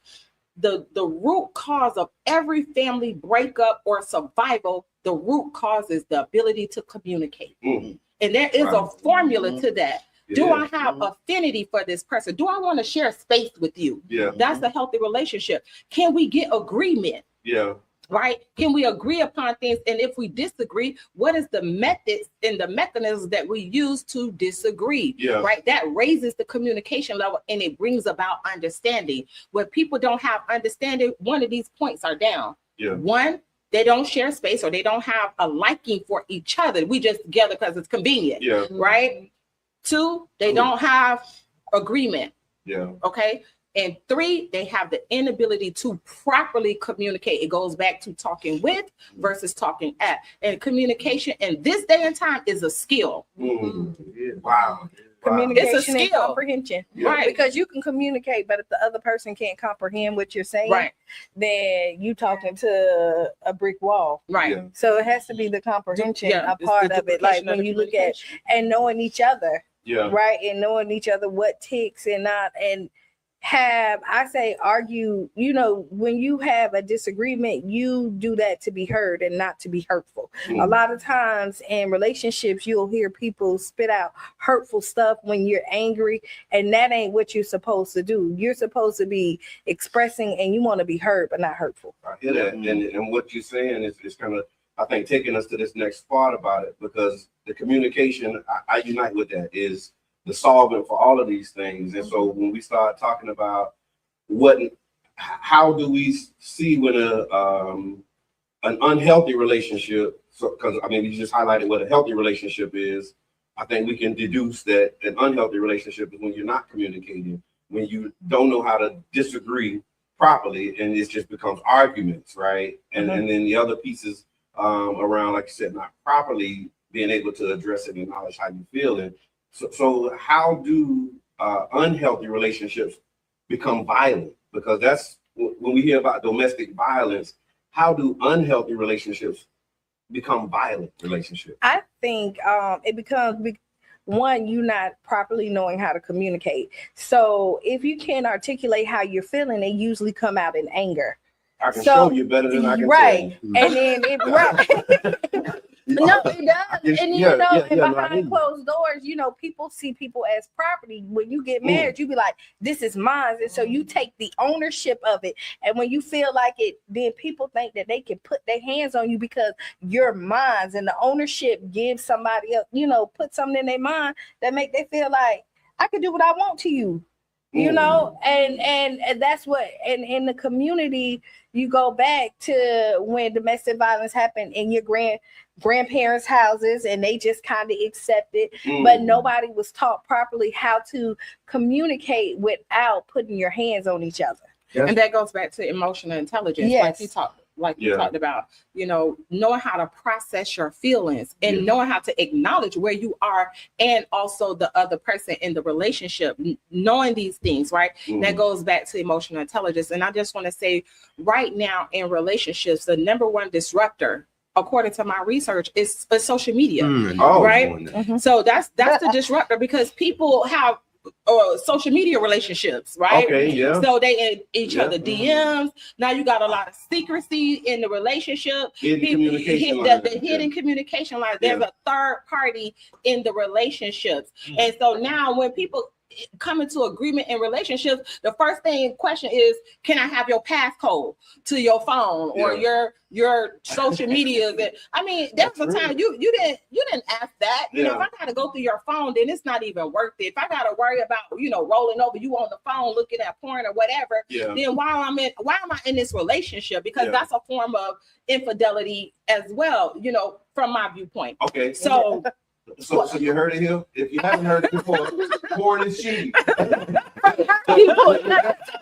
the root cause of every family breakup or survival, the root cause is the ability to communicate. And there is a formula to that. Do I have affinity for this person? Do I want to share space with you? Yeah. That's a healthy relationship. Can we get agreement? Yeah. Right? Can we agree upon things? And if we disagree, what is the methods and the mechanisms that we use to disagree? Yeah. Right? That raises the communication level and it brings about understanding. When people don't have understanding, one of these points are down. Yeah. One, they don't share space or they don't have a liking for each other. We just together because it's convenient. Yeah. Right? 2, they don't have agreement. Yeah. Okay. And 3, they have the inability to properly communicate. It goes back to talking with versus talking at. And communication in this day and time is a skill. Wow. Communication It's a and skill. comprehension. Right. Because you can communicate, but if the other person can't comprehend what you're saying, Right. then you talking to a brick wall. Right. Yeah. So it has to be the comprehension a it's part the of it. Like duplication of when the you look at communication. and knowing each other, Yeah. right? And knowing each other what ticks and not, and argue, when you have a disagreement, you do that to be heard and not to be hurtful. A lot of times in relationships, you'll hear people spit out hurtful stuff when you're angry, and that ain't what you're supposed to do. You're supposed to be expressing and you want to be heard, but not hurtful. I hear that. And what you're saying is kind of, I think, taking us to this next part about it, because the communication, I unite with that, is the solvent for all of these things. And so when we start talking about how do we see when an unhealthy relationship, because you just highlighted what a healthy relationship is, I think we can deduce that an unhealthy relationship is when you're not communicating, when you don't know how to disagree properly, and it just becomes arguments, right? And then the other pieces around, like you said, not properly being able to address it and acknowledge how you feel. And so how do unhealthy relationships become violent? Because that's when we hear about domestic violence, how do unhealthy relationships become violent relationships? I think it becomes one, you not properly knowing how to communicate. So if you can't articulate how you're feeling, they usually come out in anger. I can show you better than I can right. tell you. And then it right. No, it does. And behind closed doors, people see people as property. When you get married, you be like, this is mine. And so you take the ownership of it. And when you feel like it, then people think that they can put their hands on you because you're mine. And the ownership gives somebody else, put something in their mind that make they feel like I can do what I want to you. And that's what, and in the community, you go back to when domestic violence happened in your grandparents' houses, and they just kind of accepted, but nobody was taught properly how to communicate without putting your hands on each other. And that goes back to emotional intelligence. Yes. Like you talked like you Yeah. talked about, you know, knowing how to process your feelings and Yeah. knowing how to acknowledge where you are and also the other person in the relationship, knowing these things, right? That goes back to emotional intelligence. And I just want to say right now in relationships, the number one disruptor, according to my research, is social media. Oh, Right. So that's the disruptor, because people have social media relationships, right? Okay, yeah. So they in each Yeah. other DMs. Now you got a lot of secrecy in the relationship. Hidden People communication the lines. hidden communication lines. There's a third party in the relationships, and so now when people come into agreement in relationships, the first thing question is, can I have your passcode to your phone or your social media? That I mean, there was a time you didn't ask that. You know, if I gotta go through your phone, then it's not even worth it. If I gotta worry about, you know, rolling over you on the phone looking at porn or whatever, then why am I in this relationship? Because that's a form of infidelity as well, you know, from my viewpoint. Okay. So So you heard it here? If you haven't heard it before, porn is cheating.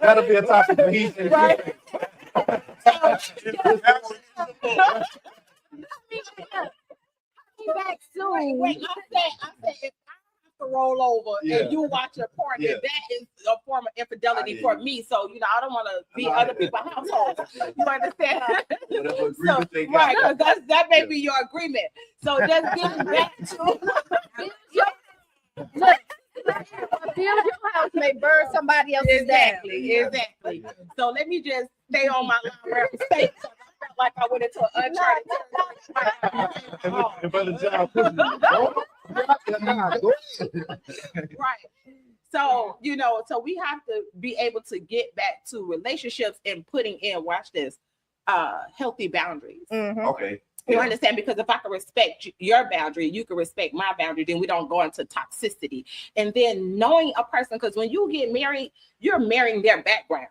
That'll be a topic for he's right. Back soon. Wait, I said if I have to roll over and you watch a porn, then that is a form of infidelity for me. So, you know, I don't want to be other people's households. You understand? So, right, because that may be your agreement. So just getting back to Build your house may burn somebody else's exactly. So let me just stay on my line where I'm staying. So I felt like I went into an uncharted right. So, you know, so we have to be able to get back to relationships and putting in, watch this, healthy boundaries. Okay. You understand? Because if I can respect your boundary, you can respect my boundary, then we don't go into toxicity. And then knowing a person, because when you get married, you're marrying their background.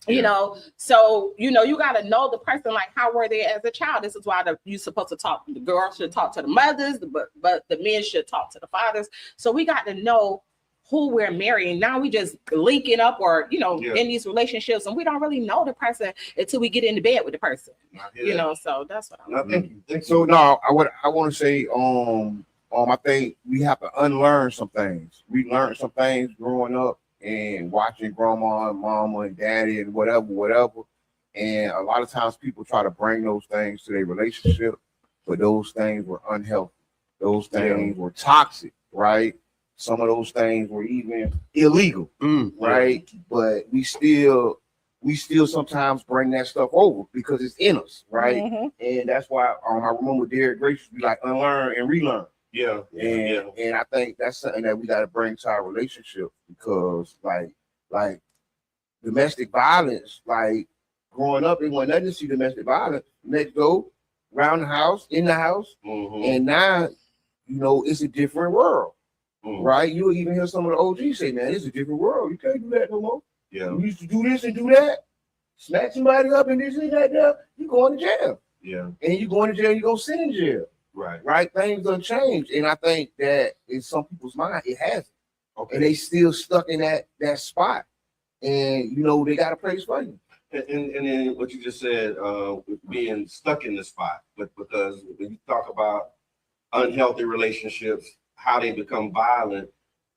You know, so you know you got to know the person, like how were they as a child. This is why you're supposed to talk. The girls should talk to the mothers, but the men should talk to the fathers. So we got to know who we're marrying. Now we just linking up or, you know, in these relationships, and we don't really know the person until we get into bed with the person. You know, so that's what I'm thinking. So no, I want to say, I think we have to unlearn some things. We learned some things growing up and watching grandma and mama and daddy and whatever. And a lot of times people try to bring those things to their relationship, but those things were unhealthy. Those things were toxic, right? Some of those things were even illegal, right? But we still sometimes bring that stuff over because it's in us, right? And that's why I remember Derek Grace would be like, unlearn and relearn. And I think that's something that we got to bring to our relationship, because like domestic violence, like growing up, it wasn't nothing to see domestic violence. Let's go around the house, in the house, and now, you know, it's a different world. Right? You'll even hear some of the OGs say, man, it's a different world. You can't do that no more. You used to do this and do that, smack somebody up and this and that, you're going to jail. And you're going to jail, you're going to sit in jail. Right? Things don't change. And I think that in some people's mind, it hasn't. And they still stuck in that spot. And, you know, they got a place for you. And then what you just said, with being stuck in the spot, but because when you talk about unhealthy relationships, how they become violent,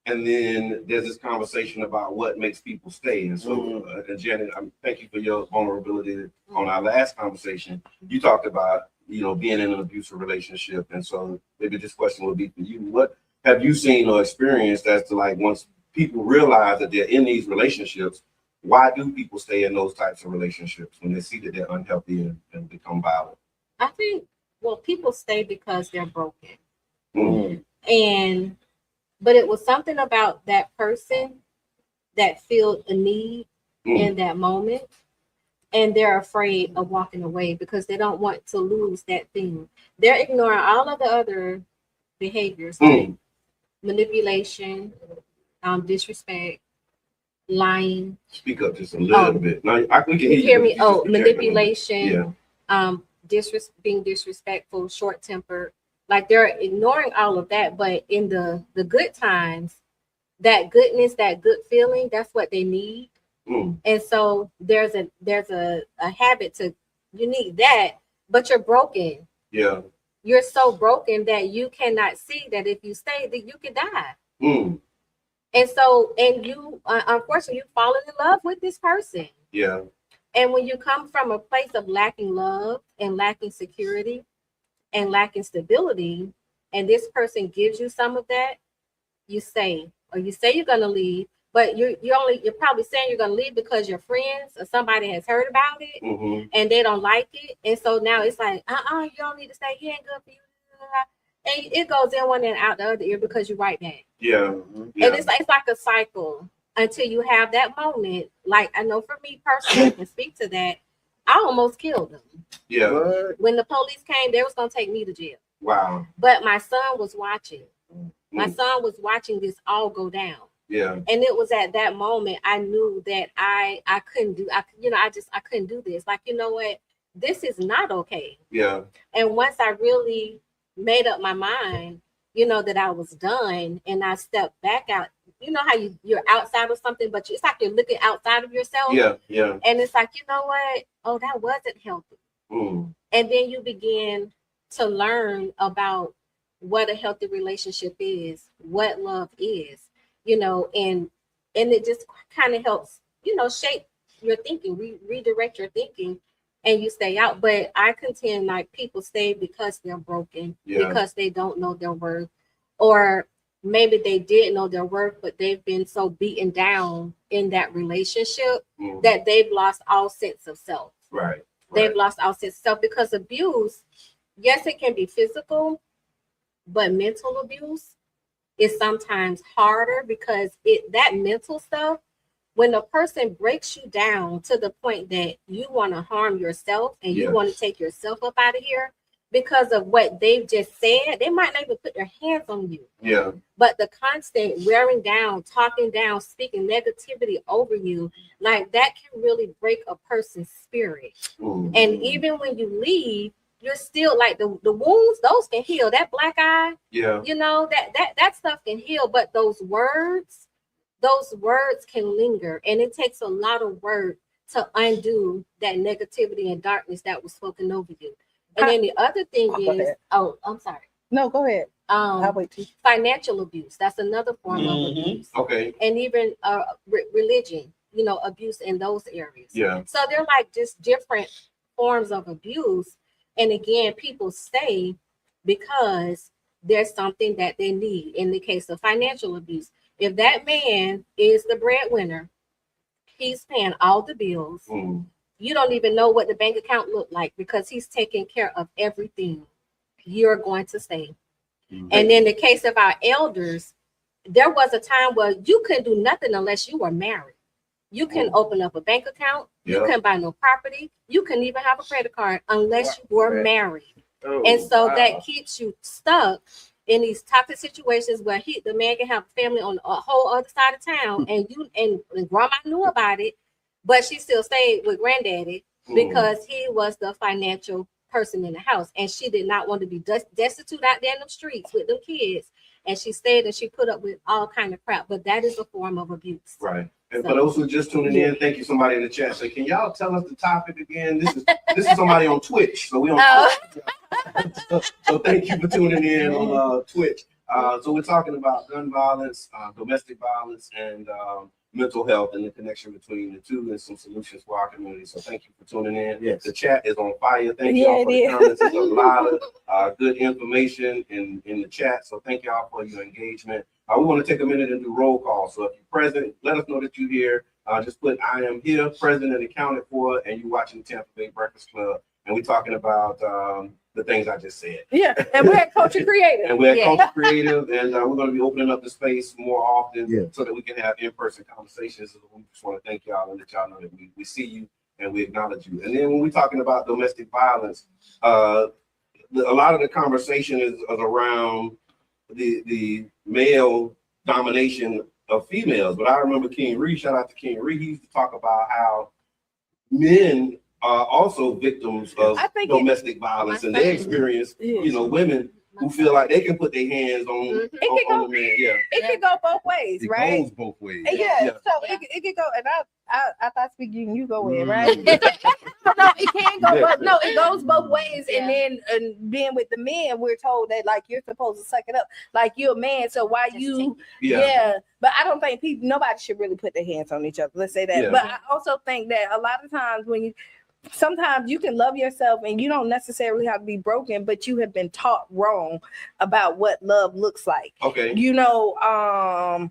and then there's this conversation about what makes people stay. And so, Janet, thank you for your vulnerability on our last conversation. You talked about, you know, being in an abusive relationship, and so maybe this question would be for you: what have you seen or experienced as to, like, once people realize that they're in these relationships, why do people stay in those types of relationships when they see that they're unhealthy and become violent? I think, well, people stay because they're broken. But it was something about that person that felt a need in that moment, and they're afraid of walking away because they don't want to lose that thing. They're ignoring all of the other behaviors, like manipulation, disrespect, lying. Speak up just a little bit. Now, we can hear me. Oh, manipulation, being disrespectful, short-tempered. Like, they're ignoring all of that, but in the good times, that goodness, that good feeling, that's what they need. And so there's a habit to You need that, but you're broken. Yeah. You're so broken that you cannot see that if you stay, that you could die. Mm. And so, and you, unfortunately, you fallen in love with this person. Yeah. And when you come from a place of lacking love and lacking security and lacking stability, and this person gives you some of that, you stay, or you say you're gonna leave, but you're probably saying you're gonna leave because your friends or somebody has heard about it Mm-hmm. and they don't like it, and so now it's like, you don't need to stay. He ain't good for you. And it goes in one and out the other ear because you're right back. Yeah. Yeah. And it's like a cycle until you have that moment. Like, I know for me personally, I can speak to that. I almost killed him. Yeah. When the police came, they was gonna take me to jail. Wow. But my son was watching. My Mm. son was watching this all go down. Yeah. And it was at that moment I knew that I couldn't do, I couldn't do this. Like, you know what? This is not okay. Yeah. And once I really made up my mind, you know, that I was done, and I stepped back out. You know how you're outside of something, but it's like you're looking outside of yourself. Yeah. Yeah. And it's like, you know what? Oh, that wasn't healthy. Mm. And then you begin to learn about what a healthy relationship is, what love is, you know, and it just kind of helps, you know, shape your thinking, redirect your thinking, and you stay out. But I contend like people stay because they're broken, Yeah. because they don't know their worth, or maybe they did know their worth, but they've been so beaten down in that relationship Mm. that they've lost all sense of self. Right. They've lost all sense of self, because abuse, yes, it can be physical, but mental abuse is sometimes harder, because that mental stuff, when a person breaks you down to the point that you want to harm yourself and you Yeah. want to take yourself up out of here because of what they've just said, they might not even put their hands on you. Yeah. But the constant wearing down, talking down, speaking negativity over you, like that can really break a person's spirit. Mm. And even when you leave, you're still like the wounds, those can heal. That black eye, Yeah. you know, that stuff can heal, but those words can linger, and it takes a lot of work to undo that negativity and darkness that was spoken over you. And then the other thing Go is, ahead. I'm sorry. No, go ahead. I'll wait till Financial abuse. That's another form of Mhm. abuse. Okay. And even religion, you know, abuse in those areas. Yeah. So they're like just different forms of abuse. And again, people stay because there's something that they need. In the case of financial abuse, if that man is the breadwinner, he's paying all the bills. Mm. You don't even know what the bank account looked like because he's taking care of everything. You're going to stay. Mhm. And in the case of our elders, there was a time where you couldn't do nothing unless you were married. You can open up a bank account. You Yeah. can buy no property. You can even have a credit card unless you were Right. married. Oh, And so wow. that keeps you stuck in these toxic situations where the man can have a family on a whole other side of town, and grandma knew about it, but she still stayed with granddaddy because he was the financial person in the house, and she did not want to be destitute out there in the streets with them kids. And she stayed and she put up with all kind of crap, but that is a form of abuse. Right. And So- for those who are just tuning in, thank you somebody in the chat. So can y'all tell us the topic again? This is somebody on Twitch. So we on Twitch. So thank you for tuning in on Twitch. So we're talking about gun violence, domestic violence, and mental health, and the connection between the two, and some solutions for our community. So thank you for tuning in. Yes. The chat is on fire. Thank you Yeah, all for it the is. comments. There's a lot of good information in the chat. So thank y'all for your engagement. We want to take a minute and do roll call. So if you're present, let us know that you're here. Just put I am here, present and accounted for, and you're watching the Tampa Bay Breakfast Club. And we're talking about the things I just said. Yeah, and we're at Culture Creative. And we're at Yeah. Culture Creative, and we're going to be opening up the space more often Yeah. so that we can have in-person conversations. So we just want to thank y'all and let y'all know that we see you and we acknowledge you. And then when we're talking about domestic violence, a lot of the conversation is around the male domination of females. But I remember King Reed, shout out to King Reed, he used to talk about how men are also victims of I think domestic violence, and they experience, Yeah. you know, women who feel like they can put their hands on, It can on go. the man. Yeah. It can go both ways, It right? goes both ways. Yeah. Yeah. So it could go, and I thought speaking, you go in, Mm. right? No, it can go, Yeah. but no, it goes both ways. Yeah. And then, and being with the men, we're told that like you're supposed to suck it up, like you're a man. So why Just you? Yeah. Yeah, but I don't think nobody should really put their hands on each other. Let's say that. Yeah. But I also think that a lot of times sometimes you can love yourself and you don't necessarily have to be broken, but you have been taught wrong about what love looks like. Okay. You know, I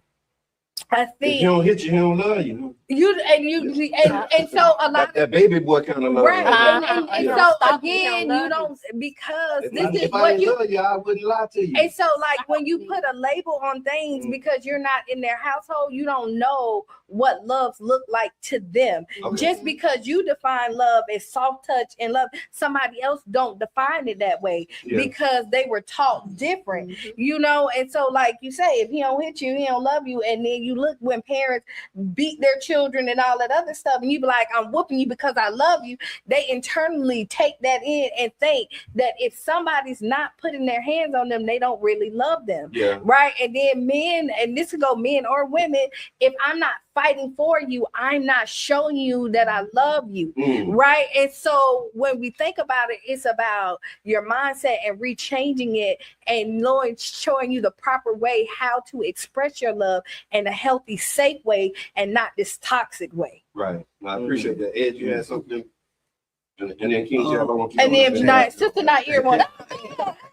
If think he don't hit you, he don't love you. and so a lot That baby boy kind of love. right, and Yeah. so Stop me, again, don't you love don't, because If this is if I what didn't you. love you, I wouldn't lie to you. And so, like, when you put a label on things because you're not in their household, you don't know what loves look like to them. Okay. Just because you define love as soft touch and love, somebody else don't define it that way Yeah. because they were taught different, you know. And so, like you say, if he don't hit you, he don't love you. And then you look when parents beat their children and all that other stuff, and you be like, I'm whooping you because I love you. They internally take that in and think that if somebody's not putting their hands on them, they don't really love them. Yeah. Right. And then men, and this could go men or women, if I'm not fighting for you, I'm not showing you that I love you. Mm. Right. And so when we think about it, it's about your mindset and rechanging it and showing you the proper way how to express your love in a healthy, safe way and not this toxic way. Right. I appreciate that. Ed, you had something. And then King Jeff, I want you And then to Sister Nair one.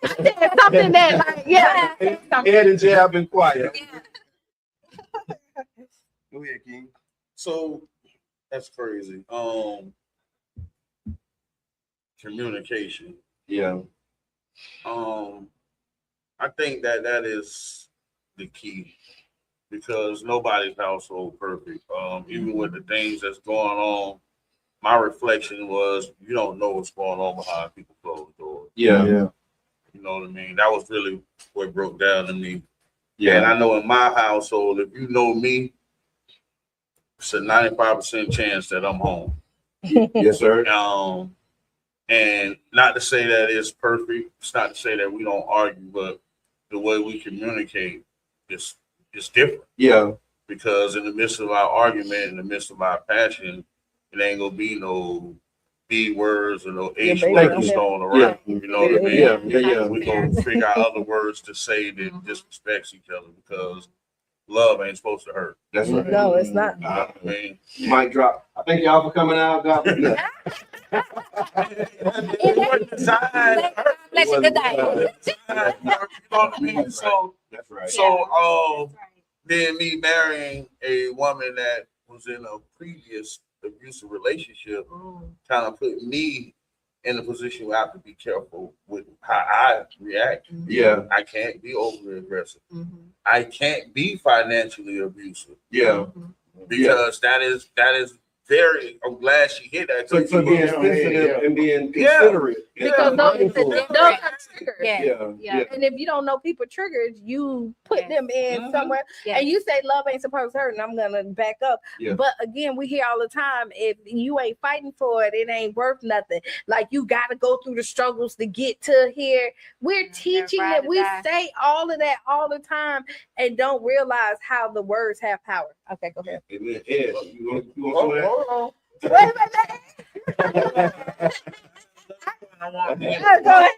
Something that like, yeah. Ed and Jay have been quiet. Go ahead, King. So that's crazy. Communication. Yeah. I think that is the key because nobody's household perfect. Even with the things that's going on, my reflection was you don't know what's going on behind people's closed doors. Yeah. You know what I mean? That was really what broke down to me. Yeah. And I know in my household, if you know me, it's a 95% chance that I'm home. Yes, sir. And not to say that it's perfect. It's not to say that we don't argue, but the way we communicate is different. Yeah. Because in the midst of our argument, in the midst of our passion, it ain't gonna be no B words or no H baby, words yeah. thrown around. You know what I mean? Yeah. We gonna figure out other words to say that disrespects each other because love ain't supposed to hurt. That's right. No, it's not. You know what I mean? Mic drop. I thank y'all for coming out. God bless. It wasn't designed to hurt. Bless you, good night. You know what I mean? So That's right. then me marrying a woman that was in a previous abusive relationship kind of put me in a position where I have to be careful with how I react. Yeah. I can't be overly aggressive. I can't be financially abusive Yeah. because that is very. I'm glad she hit that. So being sensitive and being considerate. Because those are triggers. Yeah. And if you don't know people triggers, you put Yes. them in somewhere. Yes. And you say love ain't supposed to hurt, and I'm gonna back up. Yeah. But again, we hear all the time, if you ain't fighting for it, it ain't worth nothing. Like you gotta go through the struggles to get to here. We're teaching ride that or we die. say all of that all the time and don't realize how the words have power. Okay, go ahead. Amen. Ed, you want to Hold on. Wait a minute. Go ahead.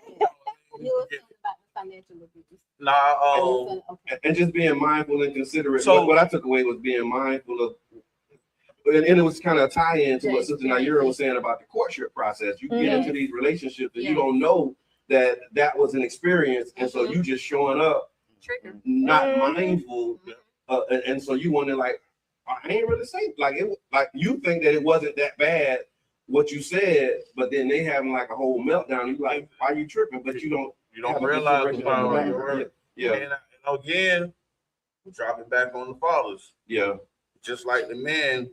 You were saying about the financial abuse. Nah, And just being mindful and considerate. So- What I took away was being mindful of, and it was kind of tie into what Sister Naira was saying about the courtship process. You get into these relationships and you don't know that was an experience, and so you just showing up Trigger. not mindful, and so you want to like, I ain't really say like you think that it wasn't that bad what you said, but then they having like a whole meltdown. You like, why you tripping? But you don't have a realize the consideration power of of the your matter. word. Yeah. And again, drop it back on the fathers. Yeah. Just like the men,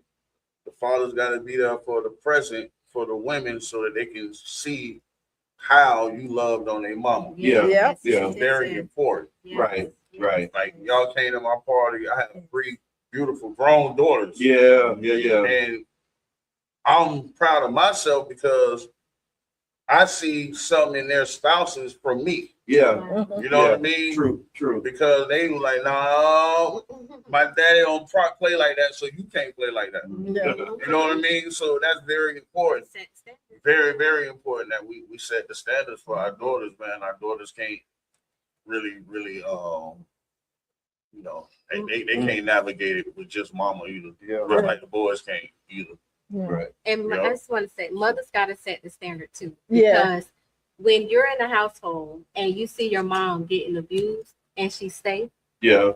the fathers got to be there for the present for the women so that they can see how you loved on their mama. Yeah. Yeah. Yeah. It's very important. Right. Right. Like y'all came to my party, I had 3 beautiful grown daughters. Yeah. And I'm proud of myself because I see something in their spouses from me. Yeah. You know Yeah. what I mean? True. Because they were like, no, my daddy don't play like that, so you can't play like that. You know what I mean? So that's very important. Very, very important that we set the standards for our daughters, man. Our daughters can't really, you know, they can't navigate it with just mama either. Yeah. Just like the boys can't either. Right. And Yeah. I just want to say, mothers got to set the standard too. Yeah. Because when you're in a household and you see your mom getting abused and she stays, Yeah.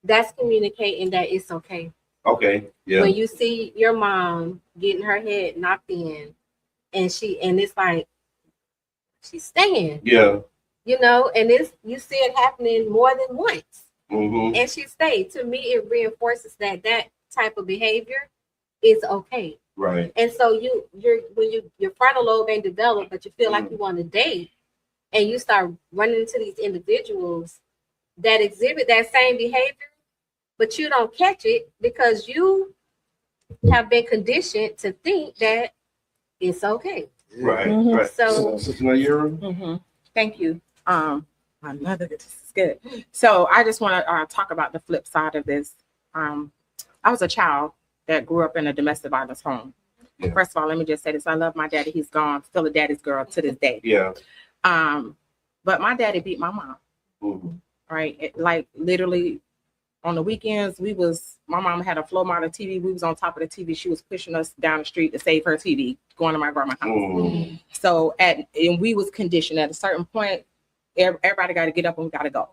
that's communicating that it's okay. Okay. Yeah. When you see your mom getting her head knocked in and it's like she's staying, Yeah. you know, and you see it happening more than once. Mm-hmm. And she stayed. To me, it reinforces that type of behavior is okay. Right. And so your frontal lobe ain't developed, but you feel like you want to date, and you start running into these individuals that exhibit that same behavior, but you don't catch it because you have been conditioned to think that it's okay. Right. Mhm. Right. So- Sister Nayera? Mm-hmm. Thank you. This is good. So I just want to talk about the flip side of this. I was a child that grew up in a domestic violence home. Yeah. First of all, let me just say this. I love my daddy. He's gone. Still a daddy's girl to this day. Yeah. But my daddy beat my mom. Mhm. Right? Like literally on the weekends, my mom had a floor model TV. We was on top of the TV. She was pushing us down the street to save her TV, going to my grandma's house. Mhm. So and we was conditioned at a certain point, everybody got to get up and we got to go.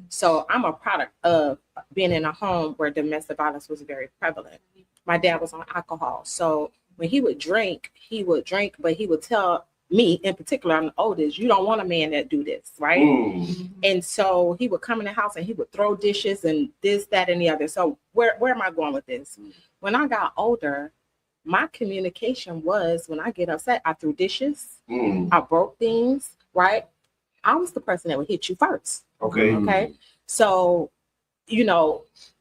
So I'm a product of being in a home where domestic violence was very prevalent. My dad was on alcohol. So when he would drink, but he would tell me in particular, I'm the oldest, you don't want a man that do this, right? Mm. And so he would come in the house and he would throw dishes and this, that, and the other. So where am I going with this? When I got older, my communication was when I get upset, I threw dishes, Mm. I broke things, right? I was the person that would hit you first. Okay. Okay. So,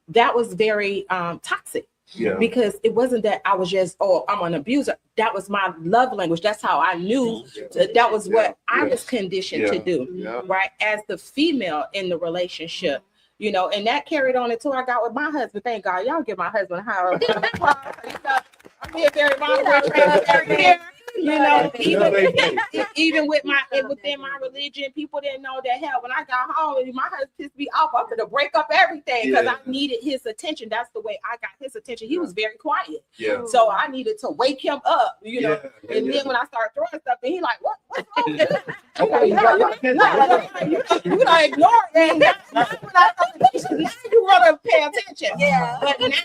that was very toxic. Yeah. Because it wasn't that I was just, I'm an abuser. That was my love language. That's how I knew that was what I was conditioned to do, Yeah. right? As the female in the relationship, and that carried on until I got with my husband. Thank God. Y'all give my husband a house. I'm being very vulnerable, transparent here. Even within my religion, people didn't know that hell. When I got home, my husband pissed me off. I'm gonna break up everything because I needed his attention. That's the way I got his attention. He was very quiet, Yeah. so I needed to wake him up. Yeah. And then when I started throwing stuff, and he like, what's wrong with you? Okay. You not ignoring me. Now you want to pay attention. Yeah. But now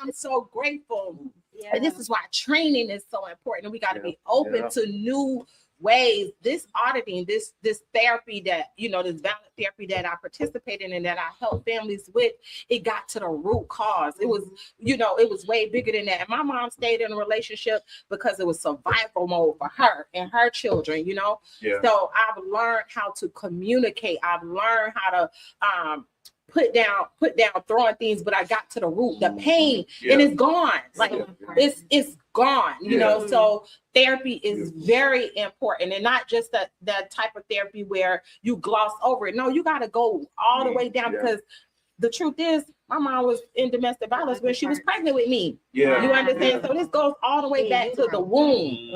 I'm so grateful. Yeah. And this is why training is so important. And we got to be open to new ways. This auditing, this therapy that, this valid therapy that I participated in and that I help families with, it got to the root cause. It was, it was way bigger than that. And my mom stayed in a relationship because it was survival mode for her and her children, Yeah. So I've learned how to communicate. I've learned how to, put down throwing things, but I got to the root, the pain, and it's gone. Like it's gone, so therapy is very important, and not just that type of therapy where you gloss over it. No, you got to go all the way down because the truth is my mom was in domestic violence when she was pregnant with me. Yeah. You understand? So this goes all the way back to the womb.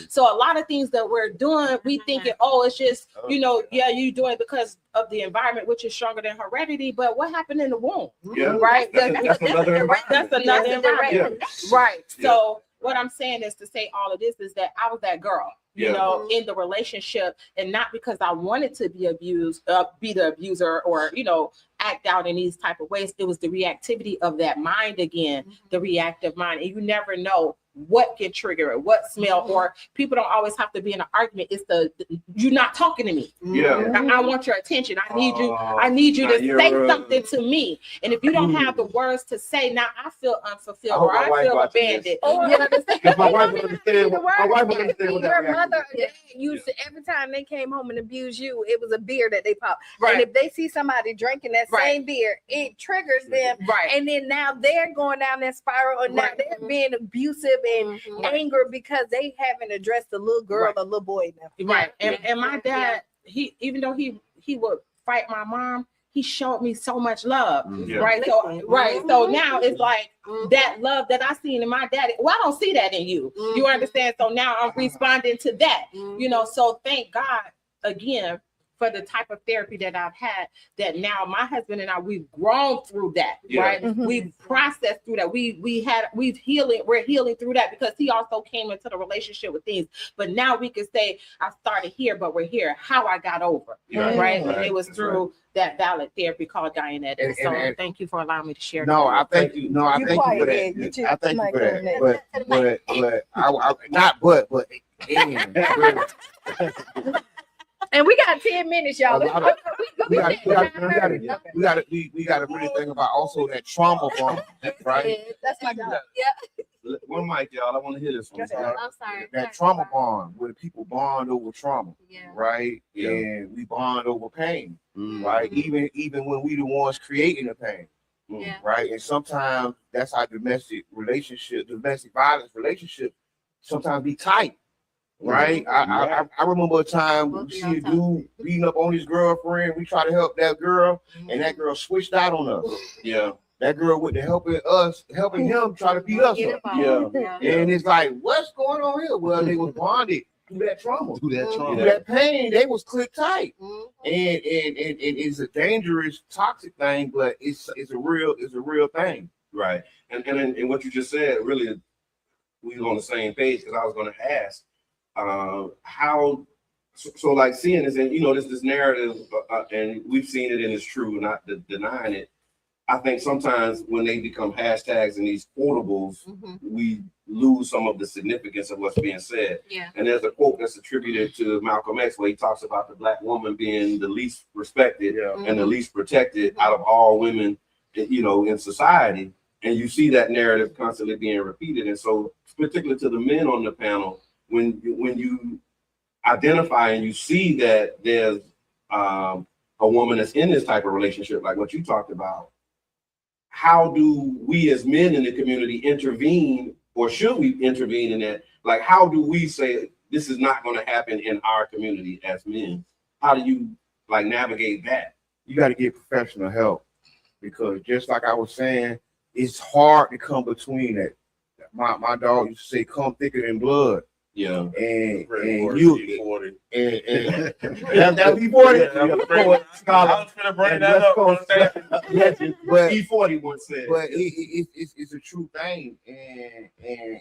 So a lot of things that we're doing, we thinking, it's just, you doing it because of the environment, which is stronger than heredity. But what happened in the womb? Yeah. Right? That's another environment. That's another environment. Yeah. Right. Yeah. So what I'm saying is to say all of this is that I was that girl, in the relationship, and not because I wanted to be abused, be the abuser, or, act out in these type of ways. It was the reactivity of that mind again, the reactive mind. And you never know what can trigger it, what smell, or people don't always have to be in an argument. It's you're not talking to me. Yeah. I want your attention. I need you to say something to me. And if you don't have the words to say, now I feel unfulfilled or I feel abandoned. Because my wife would understand. My wife would understand what that Your reaction mother is. used to, every time they came home and abused you, it was a beer that they popped. Right. And if they see somebody drinking that same beer, it triggers them. Right. And then now they're going down that spiral, and now they're being abusive and anger because they haven't addressed the little girl Right. or little boy enough. Right. And my dad, he even though he would fight my mom, he showed me so much love. Yeah. Right. So now it's like that love that I seen in my daddy. Well, I don't see that in you. You understand? So now I'm responding to that. You know, so thank God again for the type of therapy that I've had, that now my husband and I, we've grown through that, Yeah. right? Mhm. We've processed through that. We're healing through that, because he also came into the relationship with things. But now we can say, I started here, but we're here. How I got over, Yeah. right? Right. And it was That's through that valid therapy called Dianetics. And- So and- thank you for allowing me to share No, that. I thank you. No, I You thank you for quiet, Ed. that. Get your I thank you mic for on that. But I not but and And we got 10 minutes, y'all. we gotta really think about also that trauma bond, right? That's my job. Yeah. One mic, y'all. I want to hear this one. Go ahead. I'm sorry. That trauma bond where people bond over trauma, Yeah. right? Yeah. And we bond over pain, Mm. right? Even when we the ones creating the pain, Yeah. right? And sometimes that's how domestic violence relationship sometimes be tight, right? I remember a time We'll we be see on a top. dude beating up on his girlfriend. We try to help that girl, and that girl switched out on us. Yeah. That girl went to helping him try to beat us Get up. involved. Yeah. And it's like, what's going on here? Well, they was bonded through that trauma, Do that trauma. through that pain. They was click tight, Mhm. and it's a dangerous, toxic thing, but it's a real thing. Right. And what you just said, really, we were on the same page, because I was going to ask how. So like seeing this, and this narrative, and we've seen it and it's true, not denying it. I think sometimes when they become hashtags and these quotables, we lose some of the significance of what's being said. Yeah. And there's a quote that's attributed to Malcolm X where he talks about the Black woman being the least respected and the least protected out of all women, in society. And you see that narrative constantly being repeated. And so, particularly to the men on the panel, when you identify and you see that there's a woman that's in this type of relationship, like what you talked about, how do we as men in the community intervene, or should we intervene in that? Like, how do we say this is not going to happen in our community as men? How do you navigate that? You got to get professional help, because just like I was saying, it's hard to come between that. My dog used to say, "Come thicker than blood." Yeah. And That's that E40. I was gonna bring that up on stage. But E40 once said. But it's a true thing, and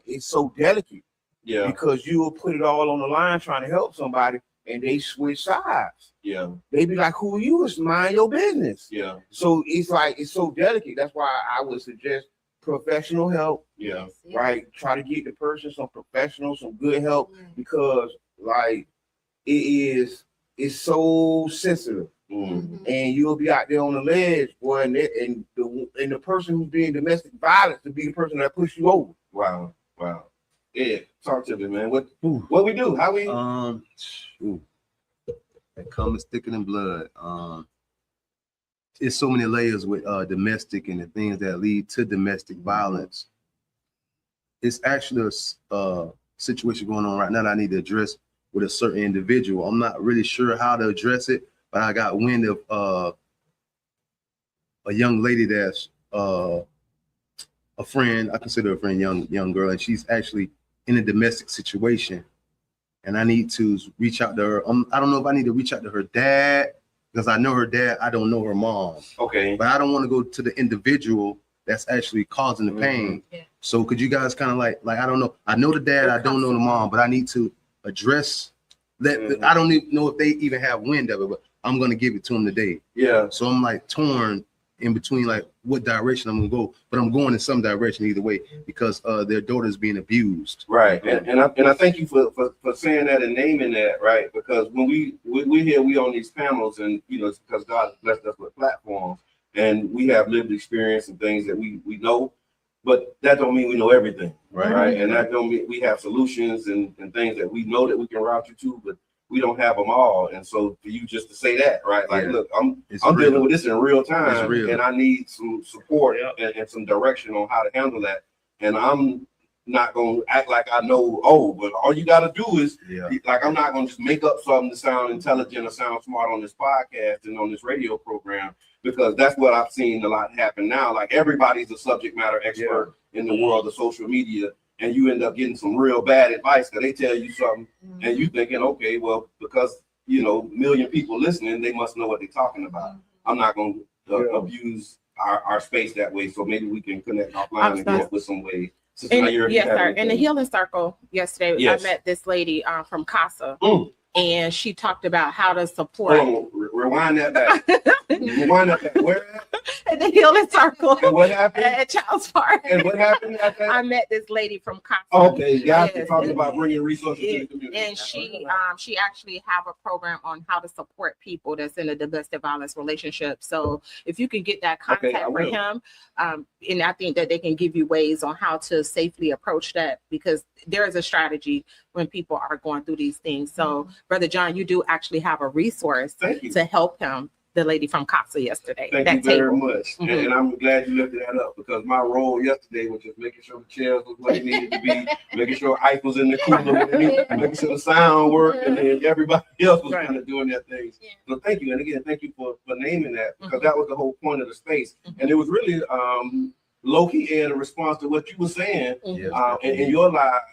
it's so delicate, Yeah. because you will put it all on the line trying to help somebody, and they switch sides. Yeah. They be like, "Who are you? It's mind your business." Yeah. So it's so delicate. That's why I would suggest professional help. Yeah. Right? Try to get the person some professional, some good help, because it's so sensitive. Mm. And you'll be out there on the ledge, boy, and the person who's being domestic violence to be the person that push you over. Wow. Yeah, talk to me, man. What we do? How we? That comes thicker than blood. It's so many layers with domestic and the things that lead to domestic violence. It's actually a situation going on right now that I need to address with a certain individual. I'm not really sure how to address it, but I got wind of a young lady that's a friend. I consider her a friend, young girl, and she's actually in a domestic situation. And I need to reach out to her. I don't know if I need to reach out to her dad, because I know her dad. I don't know her mom. Okay. But I don't want to go to the individual that's actually causing the pain. Yeah. So could you guys kind of like I don't know. I know the dad. I don't know the mom, but I need to address that. I don't even know if they even have wind of it, but I'm going to give it to them today. Yeah. So I'm torn in between what direction I'm going to go, but I'm going in some direction either way, because their daughter's being abused. Right. And I thank you for saying that and naming that, right? Because when we hear we on these panels, and it's because God blessed us with platforms, and we have lived experience and things that we know, but that don't mean we know everything. Right. And that don't mean we have solutions and things that we know that we can route you to, but we don't have them all. And so for you just to say that, right? Like, look, I'm dealing with this in real time, and I need some support and some direction on how to handle that. And I'm not gonna act like I know. Oh, but all you gotta do is like I'm not gonna just make up something to sound intelligent or sound smart on this podcast and on this radio program, because that's what I've seen a lot happen now. Like everybody's a subject matter expert in the world of social media, and you end up getting some real bad advice because they tell you something and you thinking, okay, well, because million people listening, they must know what they're talking about. I'm not gonna abuse our space that way. So maybe we can connect offline and come up with some ways. Yes, sir. In the healing circle yesterday, I met this lady from CASA, and she talked about how to support. Rewind that back. Rewind that back. Where at? In the healing circle. And what happened? At Child's Park. And what happened at that? I met this lady from CASA. Okay, guys, talking about bringing resources to the community. And she actually have a program on how to support people that's in a domestic violence relationship. So if you can get that contact for him, and I think that they can give you ways on how to safely approach that, because there is a strategy when people are going through these things. So Brother John, you do actually have a resource to help him. The lady from CASA yesterday. Thank you very much. And I'm glad you lifted that up, because my role yesterday was just making sure the chairs was where they needed to be, making sure Ike was in the cooler, making sure the sound worked, and then everybody else was kind of doing their things. So thank you. And again, thank you for naming that, because that was the whole point of the space. And it was really low-key in response to what you were saying. In your live,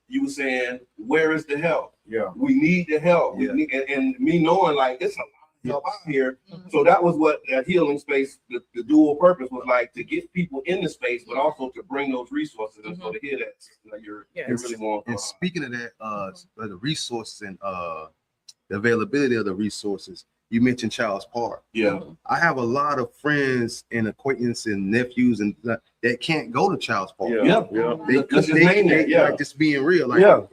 you were saying, where is the help? We need the help. We need, and me knowing like it's a lot help out here. So that was what that healing space, the dual purpose was like, to get people in the space, but also to bring those resources. And so to hear that, you're really more. And speaking of that, the resources and the availability of the resources, you mentioned Child's Park. I have a lot of friends and acquaintances and nephews and that can't go to Child's Park. They like just being real. Like, I'd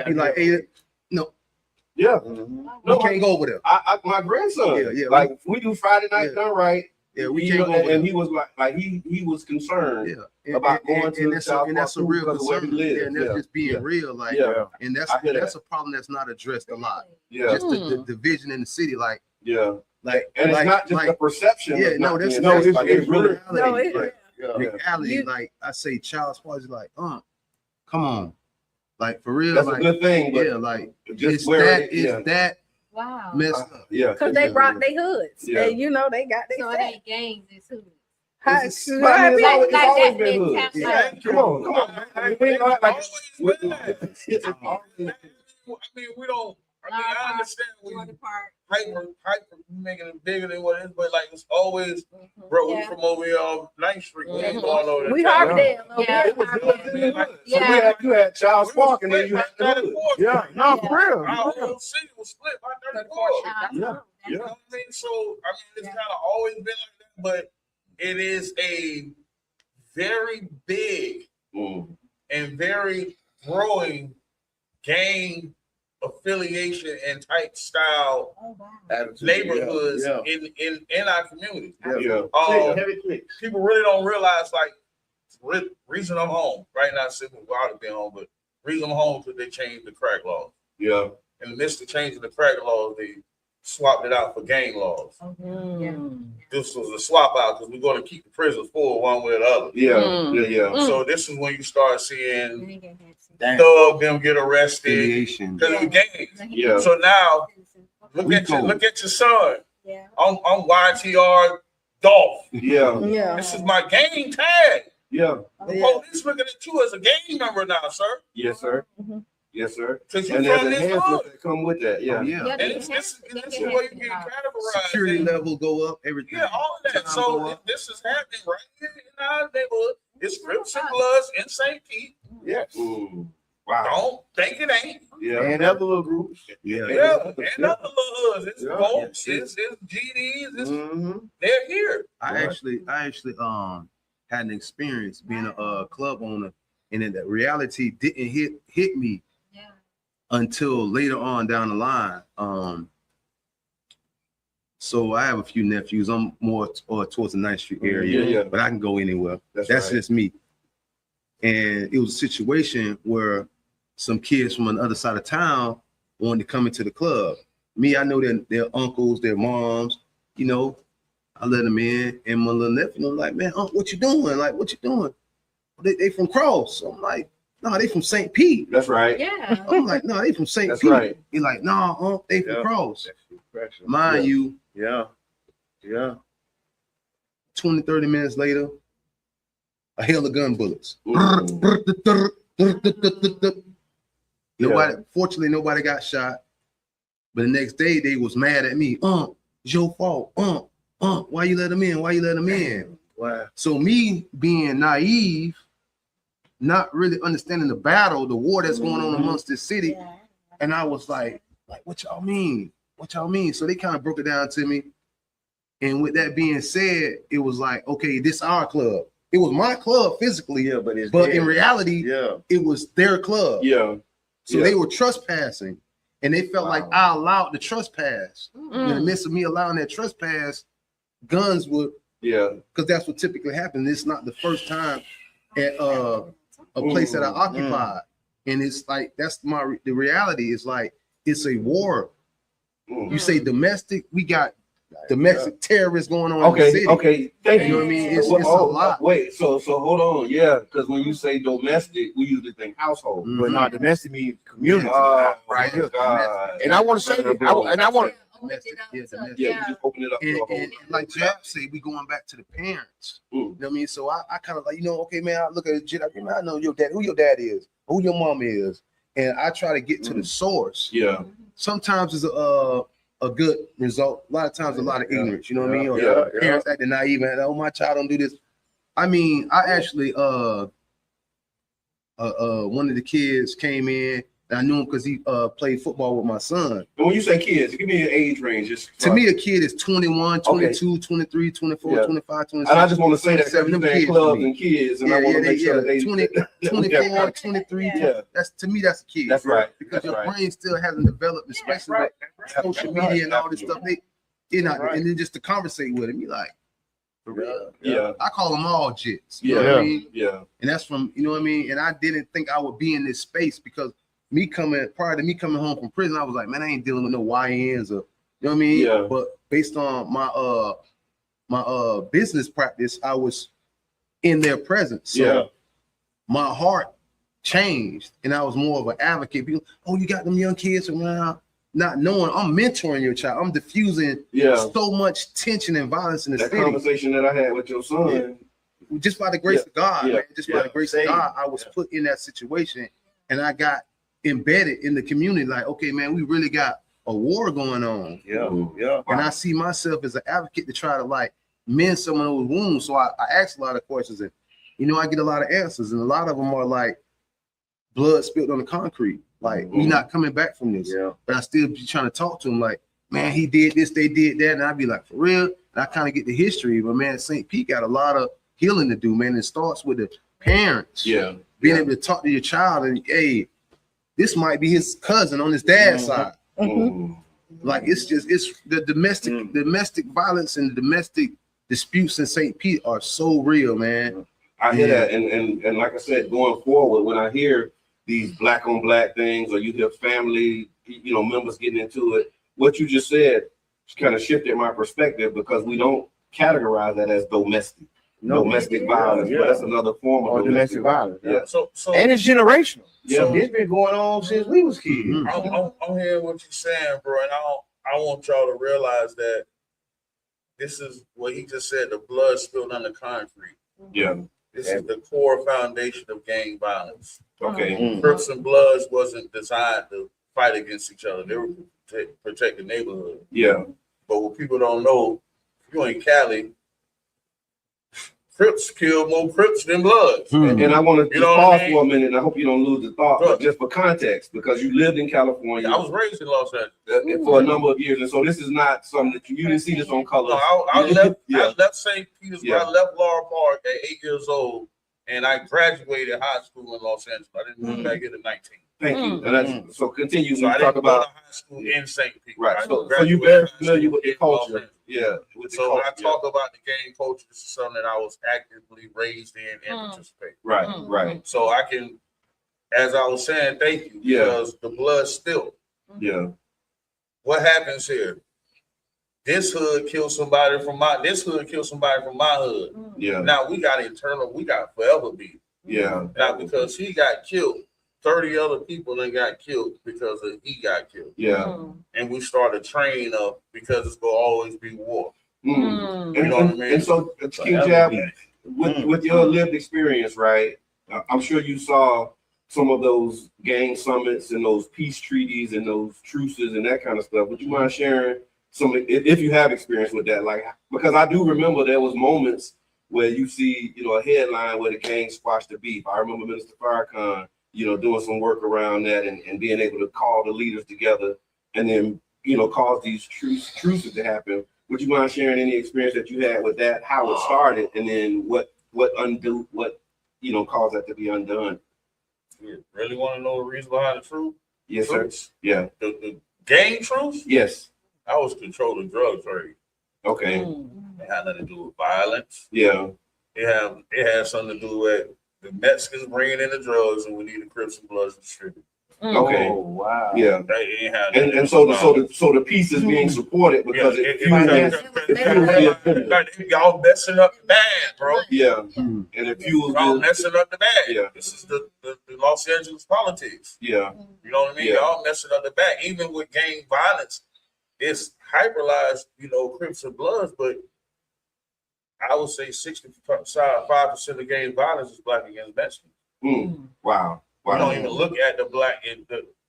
be like, hey, no. We can't go over there. My grandson, like we do Friday night done right. We can't go over there. And he was like he was concerned about going to the South, and that's a real concern. And that's just being real, like, and that's a problem that's not addressed a lot. Just the division in the city, like, and it's not just a perception. It's really reality. Like I say, Child's Park is like, come on. Like for real, that's like, a good thing. But just that wow, messed up. Because they brought their hoods, and they got their. So it ain't gangs, it's hoods. It's always been hood. Come on. I mean, we don't. I understand we hyper making it bigger than what it is, but like it's always, bro. We from over here on 9th Street. We ain't going over there. We Harvardale. You had Child's Park, and then you had the hood. For real. Our whole city was split by 34. You know what I mean? So it's kind of always been like that, but it is a very big and very growing gang affiliation and type style neighborhoods in our community. People really don't realize, like, reason I'm home right now, sitting without it being home, but reason I'm home because they changed the crack laws. In the midst of changing the crack laws, they swapped it out for gang laws. This was a swap out because we're going to keep the prisons full one way or the other. So this is when you start seeing them get arrested because of gangs. So now look at your son. I'm YTR Dolph. This is my gang tag. The police looking at you as a gang member now, sir. Yes, sir. Yes, sir. And there's enhancements that come with that. And this is where you get categorized. Security level go up, everything. All of that. So this is happening right here in our neighborhood. It's Crips and Bloods in St. Pete. Don't think it ain't. And other little groups. And other little hoods. It's folks. It's GDs. They're here. I actually had an experience being a club owner, and then that reality didn't hit me until later on down the line. So I have a few nephews. I'm more towards the 9th Street area, but I can go anywhere. That's just me. And it was a situation where some kids from the other side of town wanted to come into the club. Me, I know their uncles, their moms, I let them in, and my little nephew was like, man, what you doing? Like, what you doing? they from Cross. I'm like, no, they from St. Pete. That's right. Yeah. I'm like, no, they from St. That's Pete. right. He like, no, they from Yeah. Cross. Pressure. Mind Yeah. you, Yeah. 20, 30 minutes later, a hail of gun bullets. Mm. Nobody, fortunately, nobody got shot. But the next day, they was mad at me. It's your fault. Why you let them in? Why you let them in? Wow. So me being naive, not really understanding the battle, the war that's going on amongst this city, and I was like, what y'all mean? What y'all mean? So they kind of broke it down to me. And with that being said, it was like, okay, this our club. It was my club physically, Yeah, but it's but in reality, yeah. it was their club. Yeah. So they were trespassing, and they felt like I allowed the trespass. In the midst of me allowing that trespass, guns would, because that's what typically happens. It's not the first time at a place that I occupied, and it's like that's the reality. Is like it's a war. You say domestic, we got domestic terrorists going on in the city. Okay, thank You you. know what I mean? It's a lot. Wait, so hold on, because when you say domestic, we usually think household. But not domestic means community. Right. here. God. And I want to say, I want Domestic, domestic. Yeah, we just open it up. to a whole- And like Jeff said, we going back to the parents. Mm. You know what I mean? So I kind of like, okay, man, I look at it, I know your dad, who your dad is, who your mom is, and I try to get to the source. Yeah. Sometimes it's a good result. A lot of times, a lot of ignorance. You know what I mean? Or Yeah. parents acting naive and oh, my child don't do this. I mean, I actually one of the kids came in. And I knew him because he played football with my son. And when you say kids, give me an age range. Just To me, a kid is 21, 22, 23, 24, Yeah. 25, 26. and I just want to say that because 27, you them saying kids clubs to me. and kids, and Yeah, I want to yeah, make sure that yeah. they 20, 24, 23. Yeah. That's to me, that's a kid. That's right. Because That's your right. brain still hasn't developed, especially with social media and all this stuff. And then just to conversate with him, you like, for real. Yeah. I call them all jits. You Yeah. know what I mean? Yeah. And that's from, you know what I mean? And I didn't think I would be in this space because prior to me coming home from prison, I was like, man, I ain't dealing with no YNs or, you know what I mean? Yeah. But based on my business practice, I was in their presence. So my heart changed and I was more of an advocate. People, oh, you got them young kids around, not knowing I'm mentoring your child. I'm diffusing so much tension and violence in the That city. conversation that I had with your son. Just by the grace of God, man. Just by the grace Same. of God, I was put in that situation and I got embedded in the community. Like, okay, man, we really got a war going on. Yeah. And I see myself as an advocate to try to like mend some of those wounds. So I ask a lot of questions and, I get a lot of answers. And a lot of them are like blood spilled on the concrete. Like, we not coming back from this. Yeah. But I still be trying to talk to them like, man, he did this, they did that. And I'd be like, for real? And I kind of get the history. But man, St. Pete got a lot of healing to do, man. It starts with the parents. Yeah. Being able to talk to your child and, hey, this might be his cousin on his dad's side. Like it's the domestic violence and the domestic disputes in St. Pete are so real, man. I hear that, and like I said, going forward, when I hear these black on black things, or you hear family, members getting into it, what you just said kind of shifted my perspective because we don't categorize that as domestic violence, but that's another form of domestic violence. Yeah. So And it's generational. Yeah. So it's been going on since we was kids. I'm hearing what you're saying, bro, and I want y'all to realize that this is what he just said, the blood spilled on the concrete. Yeah. This is the core foundation of gang violence. Okay. Crips and Bloods wasn't designed to fight against each other. They were to protect the neighborhood. Yeah. But what people don't know, if you in Cali, Crips kill more Crips than Bloods. And I want to what pause I mean? for a minute, and I hope you don't lose the thought, Sure. but just for context, because you lived in California I was raised in Los Angeles. for a number of years, and so this is not something that you didn't see this on color. No, I left St. Petersburg. Yeah. I left Laurel Park at 8 years old, and I graduated high school in Los Angeles. I didn't move back here at 19. Thank you. And that's, so continue So when I you didn't talk go about to high school in St. Pete. right. I So graduated you're very high familiar school with the in Los culture. Angeles. Yeah. With the So when I culture. talk about the gang culture, this is something that I was actively raised in and participate. Right. Right. So I can, as I was saying, thank you, Yeah. because the blood still. Yeah. What happens here? This hood killed somebody from my hood. Yeah. Now we got internal, we got forever beef. Yeah. Now, because he got killed, 30 other people then got killed because he got killed. Yeah. And we started training up because it's going to always be war. Mm. You know what I mean? And so, King Jab, with your lived experience, right? I'm sure you saw some of those gang summits and those peace treaties and those truces and that kind of stuff. Would you mind sharing some, if you have experience with that? Like, because I do remember there was moments where you see, a headline where the gang squashed the beef. I remember Minister Farrakhan, doing some work around that and being able to call the leaders together and then, cause these truces to happen. Would you mind sharing any experience that you had with that, how it started, and then what caused that to be undone? You really want to know the reason behind the truth? Yes, Truth? sir. Yeah. The gang truth? Yes. I was controlling drug trade. Okay. It had nothing to do with violence. Yeah. It had something to do with the Mexicans bringing in the drugs, and we need the Crips and Bloods distributed. Okay. Oh, wow. Yeah. They ain't had nothing to And do so with the piece is being supported because y'all messing up the bag, bro. Yeah. And it fuels Y'all messing up the bag. Yeah. This is the Los Angeles politics. Yeah. You know what I mean? Yeah. Y'all messing up the bag. Even with gang violence, it's hyperalized, Crips and Bloods, but I would say 65% of gang violence is black against Mexicans. Wow. You don't even look at the black.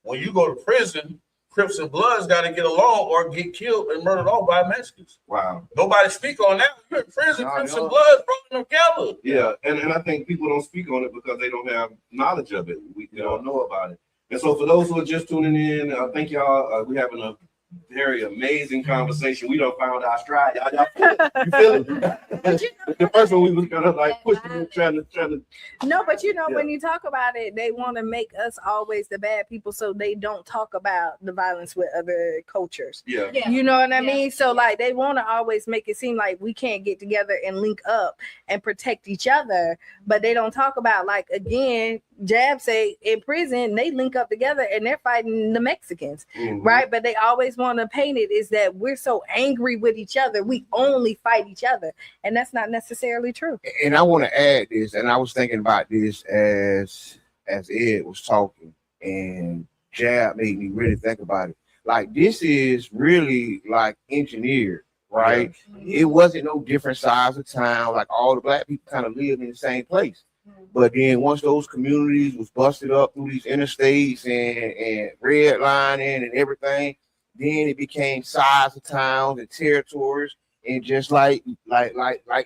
When you go to prison, Crips and Bloods got to get along or get killed and murdered off by Mexicans. Wow. Nobody speak on that. You're in prison, Crips and Bloods broken together. Yeah, and I think people don't speak on it because they don't have knowledge of it. We don't know about it. And so for those who are just tuning in, thank y'all. We're having a very amazing conversation. We done found our stride. Y'all feel it? You feel it? The first one we was kind of like pushing it, trying to. No, but when you talk about it, they want to make us always the bad people, so they don't talk about the violence with other cultures. Yeah. You know what I mean? So like they want to always make it seem like we can't get together and link up and protect each other, but they don't talk about, like, again, Jab say in prison they link up together and they're fighting the Mexicans, right? But they always want to paint it is that we're so angry with each other, we only fight each other, and that's not necessarily true. And I want to add this, and I was thinking about this as Ed was talking, and Jab made me really think about it. Like, this is really like engineered, right? It wasn't no different size of town. Like, all the black people kind of lived in the same place. But then once those communities was busted up through these interstates and redlining and everything, then it became size of towns and territories. And just like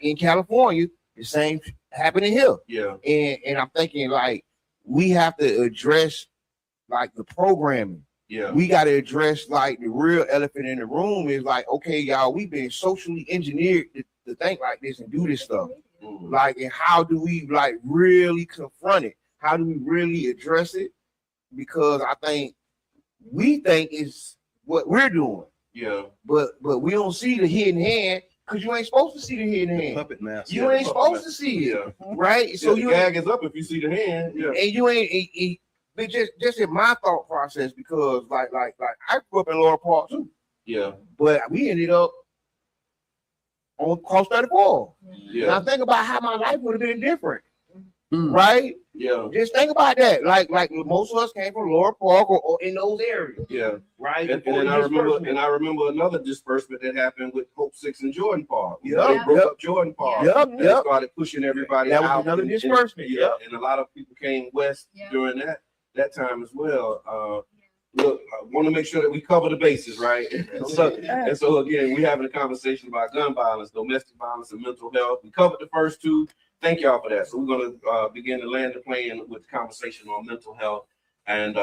in California, the same happening here. Yeah. And I'm thinking, like, we have to address like the programming. Yeah. We got to address, like, the real elephant in the room is like, okay, y'all, we've been socially engineered to think like this and do this stuff. Like, and how do we like really confront it? How do we really address it? Because I think we think it's what we're doing. Yeah. But we don't see the hidden hand, because you ain't supposed to see the hidden hand. Puppet master. You ain't supposed to see it, right? So you gag is up if you see the hand. Yeah. And you ain't. But just in my thought process, because like I grew up in Lower Park too. Yeah. But we ended up on Cross 34. Yeah. Now think about how my life would have been different, right? Yeah. Just think about that. Like most of us came from Lower Park or in those areas. Yeah. Right. And then I remember another disbursement that happened with Hope 6 and Jordan Park. Yep. They broke up Jordan Park. Yep. They started pushing everybody That was out. another disbursement. Yeah. And a lot of people came west during that time as well. Look, I want to make sure that we cover the bases, right? And so again, we're having a conversation about gun violence, domestic violence, and mental health. We covered the first two. Thank y'all for that. So we're going to begin to land the plane with the conversation on mental health. And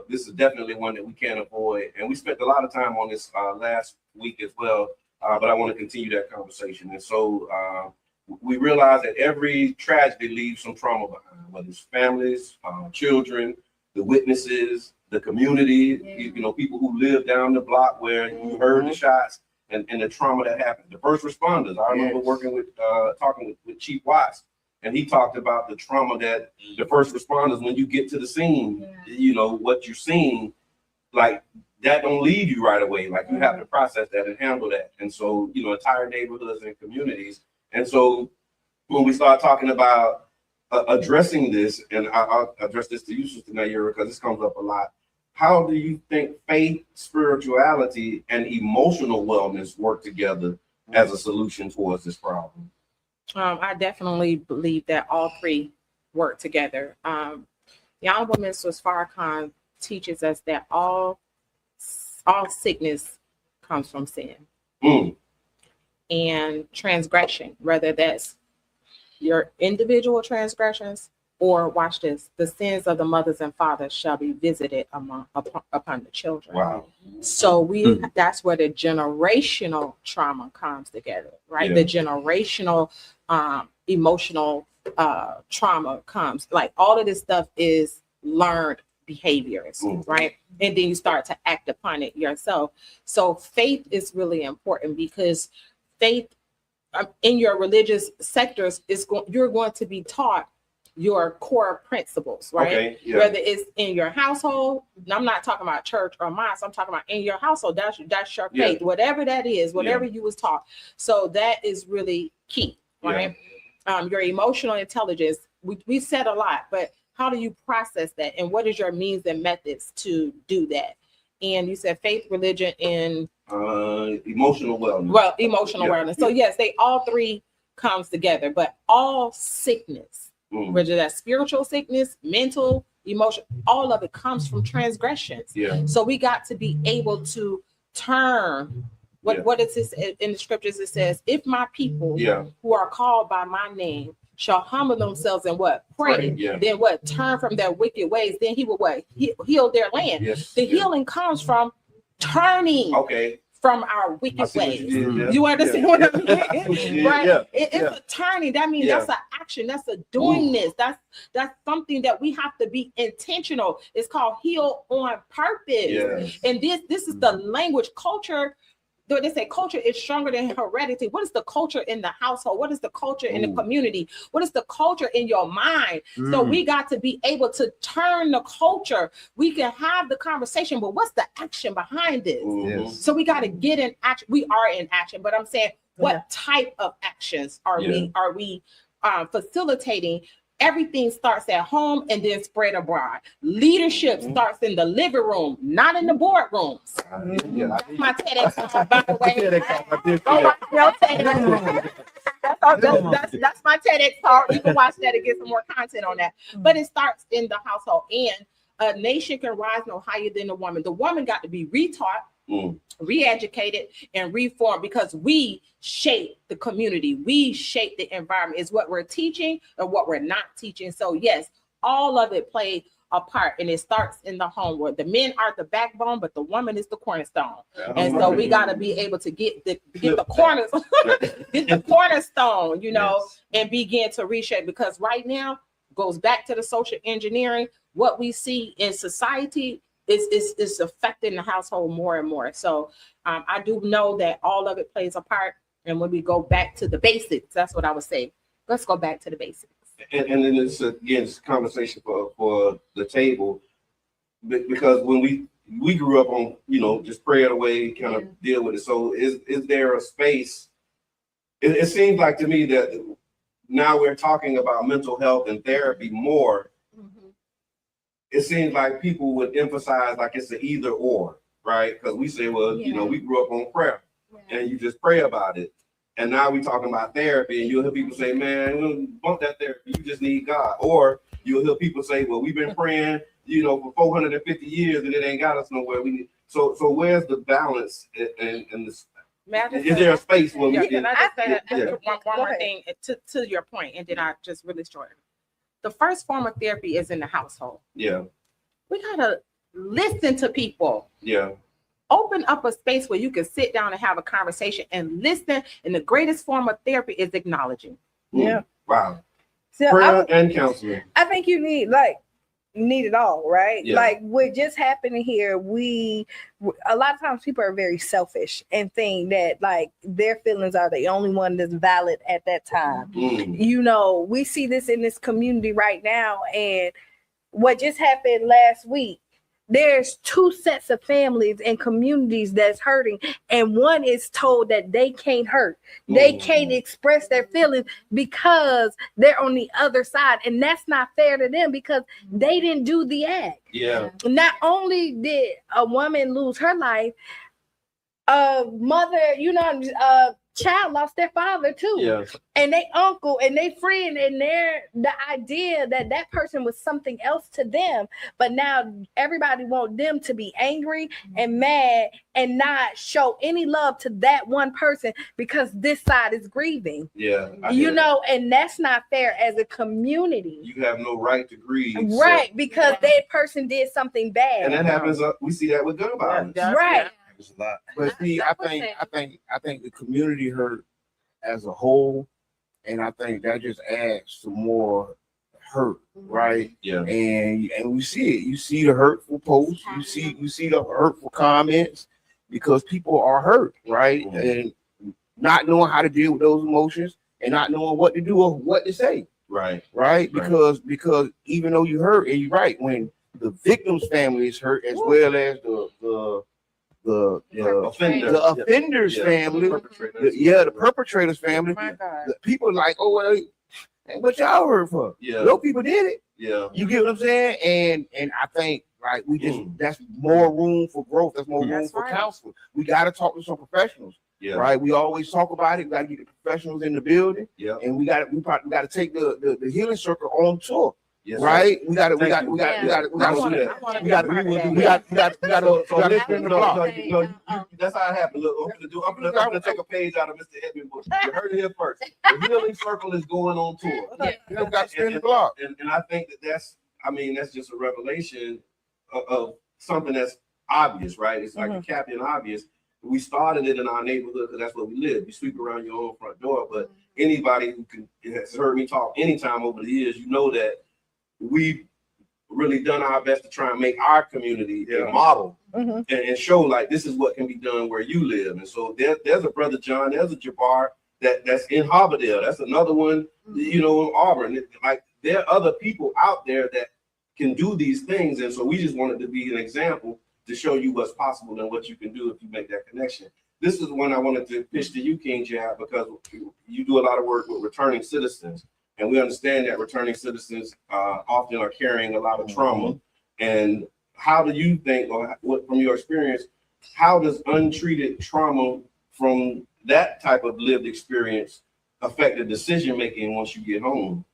this is definitely one that we can't avoid. And we spent a lot of time on this last week as well, but I want to continue that conversation. And so we realize that every tragedy leaves some trauma behind, whether it's families, children, the witnesses, the community, people who live down the block where you heard the shots and the trauma that happened. The first responders, I remember talking with Chief Watts, and he talked about the trauma that the first responders, when you get to the scene, what you're seeing, like, that don't leave you right away. Like, you have to process that and handle that. And so, entire neighborhoods and communities. And so when we start talking about addressing this, and I'll address this to you, Sister Nayera, because this comes up a lot. How do you think faith, spirituality, and emotional wellness work together as a solution towards this problem? I definitely believe that all three work together. The Honorable Minister Farrakhan teaches us that all sickness comes from sin and transgression, whether that's your individual transgressions or, watch this, the sins of the mothers and fathers shall be visited upon the children. Wow. So that's where the generational trauma comes together, right? Yeah. The generational emotional trauma comes. Like all of this stuff is learned behaviors, right? And then you start to act upon it yourself. So faith is really important, because faith in your religious sectors you're going to be taught your core principles, right? Okay, yeah. Whether it's in your household, and I'm not talking about church or mosque, I'm talking about in your household. That's your faith, whatever that is, whatever you was taught. So that is really key, right? Your emotional intelligence, we said a lot, but how do you process that, and what is your means and methods to do that? And you said faith, religion, and emotional wellness. Well, emotional wellness. So yes, they all three comes together, but all sickness, whether that's spiritual sickness, mental, emotion, all of it comes from transgressions. Yeah. So we got to be able to turn. What is this in the scriptures? It says, if my people who are called by my name shall humble themselves and what? Pray. Then what? Turn from their wicked ways. Then he will what? Heal their land. The healing comes from turning from our wicked ways. You understand what I mean? Right? It's a turning. That means that's an action. That's a doingness. That's something that we have to be intentional. It's called heal on purpose. And this is the language culture. They say culture is stronger than heredity. What is the culture in the household? What is the culture in the community? What is the culture in your mind? So we got to be able to turn the culture. We can have the conversation, but what's the action behind this? So we got to get in action. We are in action, but I'm saying, what type of actions are we facilitating? Everything starts at home and then spread abroad. Leadership starts in the living room, not in the boardrooms. That's my TEDx talk, by the way. Go watch your TEDx. That's my TEDx talk. You can watch that and get some more content on that. But it starts in the household, and a nation can rise no higher than the woman. The woman got to be retaught, re-educated, and reformed, because we shape the community, we shape the environment. Is what we're teaching or what we're not teaching. So yes, all of it plays a part, and it starts in the home, where the men are the backbone, but the woman is the cornerstone. And so we got to be able to get the corners, get the cornerstone, and begin to reshape. Because right now goes back to the social engineering. What we see in society is affecting the household more and more. So I do know that all of it plays a part. And when we go back to the basics, that's what I would say. Let's go back to the basics. And then it's a conversation for the table, because when we grew up on, just pray it away, kind of deal with it. So is there a space? It seems like to me that now we're talking about mental health and therapy more. It seems like people would emphasize like it's an either or, right? Because we say, well, we grew up on prayer, and you just pray about it. And now we're talking about therapy, and you'll hear people say, man, we don't want that therapy, you just need God. Or you'll hear people say, well, we've been praying, for 450 years, and it ain't got us nowhere. So where's the balance in this? Is there a space where we can I just say that one more thing to your point, and then I just really short. The first form of therapy is in the household. Yeah. We gotta listen to people. Yeah. Open up a space where you can sit down and have a conversation and listen. And the greatest form of therapy is acknowledging. Yeah. Wow. So prayer and counseling. I think you need it all, right? Yeah. Like what just happened here, a lot of times people are very selfish and think that like their feelings are the only one that's valid at that time. We see this in this community right now, and what just happened last week, there's two sets of families and communities that's hurting, and one is told that they can't hurt, they can't express their feelings because they're on the other side, and that's not fair to them because they didn't do the act. Yeah. Not only did a woman lose her life, a mother, child lost their father too. Yeah. And they uncle and they friend, and the idea that that person was something else to them, but now everybody want them to be angry and mad and not show any love to that one person because this side is grieving. Yeah. And that's not fair as a community. You have no right to grieve. Right, because that person did something bad. And that happens. We see that with gun violence. Right. There's a lot. But see, I think the community hurt as a whole, and I think that just adds to more hurt, right? Yeah. And we see it. You see the hurtful posts. You see the hurtful comments because people are hurt, right? And not knowing how to deal with those emotions and not knowing what to do or what to say. Right. Right. Because even though you hurt, and you're right, when the victim's family is hurt as well as the offender's family, the perpetrator's family, the people like, oh, well, what y'all hurt for? Yeah. No people did it. Yeah. You get what I'm saying? And I think we just that's more room for growth. That's more room for counsel. We got to talk to some professionals. Yeah. Right. We always talk about it. We got to get the professionals in the building. Yeah. And we probably got to take the healing circle on tour. Yes, right? sir. We got to So that's how it happened. Look, I'm gonna take a page out of Mr. Edmund Bush. You heard it here first. The healing circle is going on tour. You got to spin the block. And I think that's just a revelation of something that's obvious, right? It's like a Captain Obvious. We started it in our neighborhood because that's where we live. You sweep around your own front door, but anybody who has heard me talk anytime over the years, you know that we've really done our best to try and make our community a model and show like this is what can be done where you live. And so there's a brother John, there's a Jabbar that's in Harbordale. That's another one, in Auburn. Like there are other people out there that can do these things. And so we just wanted to be an example to show you what's possible and what you can do if you make that connection. This is the one I wanted to pitch to you, King Jab, because you do a lot of work with returning citizens. And we understand that returning citizens often are carrying a lot of trauma. And how do you think, or what from your experience, how does untreated trauma from that type of lived experience affect the decision making once you get home?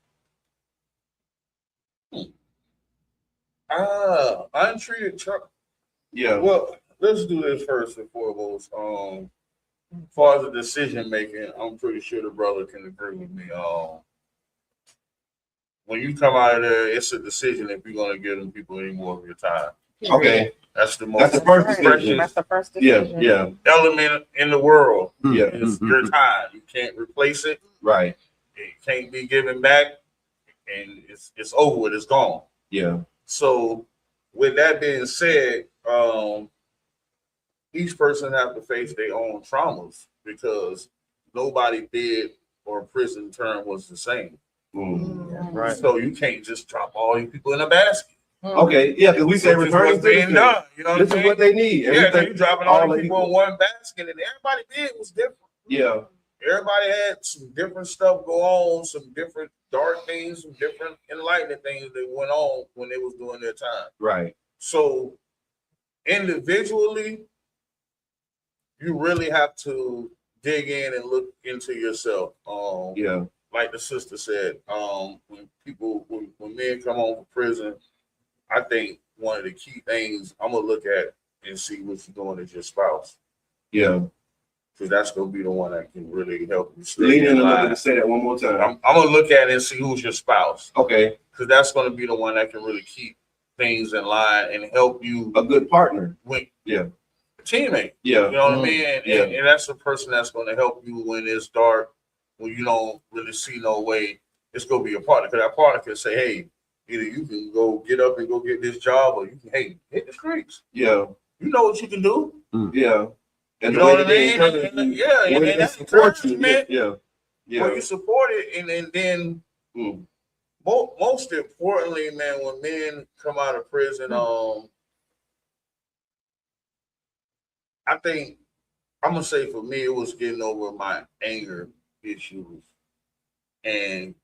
Untreated trauma. Yeah. Well, let's do this first and foremost. As far as the decision making, I'm pretty sure the brother can agree with me. When you come out of there, it's a decision if you're going to give them people any more of your time. Okay. That's the first decision. That's the first decision. Yeah. Element in the world. Yeah. It's your time. You can't replace it. Right. It can't be given back, and it's over with. It's gone. Yeah. So, with that being said, each person have to face their own traumas because nobody did or prison term was the same. Right. So you can't just drop all these people in a basket. Okay. Yeah, because we say returning being done. You know what I'm this is saying? what they need. Yeah, you dropping all these people in one basket, and everybody did was different. Yeah. Everybody had some different stuff go on, some different dark things, some different enlightening things that went on when they was doing their time. Right. So individually, you really have to dig in and look into yourself. Yeah. Like the sister said, when men come home from prison, I think one of the key things I'm gonna look at and see what you're doing as your spouse. Yeah. Because that's gonna be the one that can really help you stay Lean in in a little bit line. to say that one more time. I'm gonna look at it and see who's your spouse. Okay. Because that's gonna be the one that can really keep things in line and help you A good partner. with Yeah. a teammate. Yeah. You know what I mean? And, Yeah. and that's the person that's gonna help you when it's dark, when you don't really see no way. It's gonna be a partner. Because that partner can say, hey, either you can go get up and go get this job, or you can, hey, hit the streets. Yeah. You know what you can do. Yeah. And You the know way what I that they mean? encourage And you, yeah, the way and they that's support you. encouragement. Yeah. Yeah. When you support it, and then most importantly, man, when men come out of prison, I think I'm gonna say for me, it was getting over my anger issues and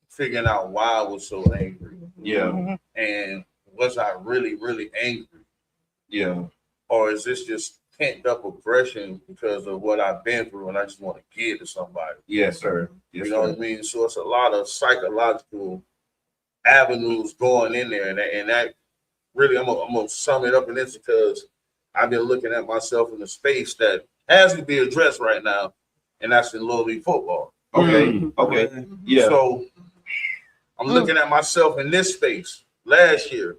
figuring out why I was so angry. Yeah. And was I really, really angry? Yeah. Or is this just pent up aggression because of what I've been through and I just want to give to somebody? Yes, sir. Yes, You know sir. what I mean? So it's a lot of psychological avenues going in there. And that really, I'm gonna sum it up in this because I've been looking at myself in a space that has to be addressed right now, and that's in Little League football. Okay. Okay. Yeah. So I'm looking at myself in this space. Last year,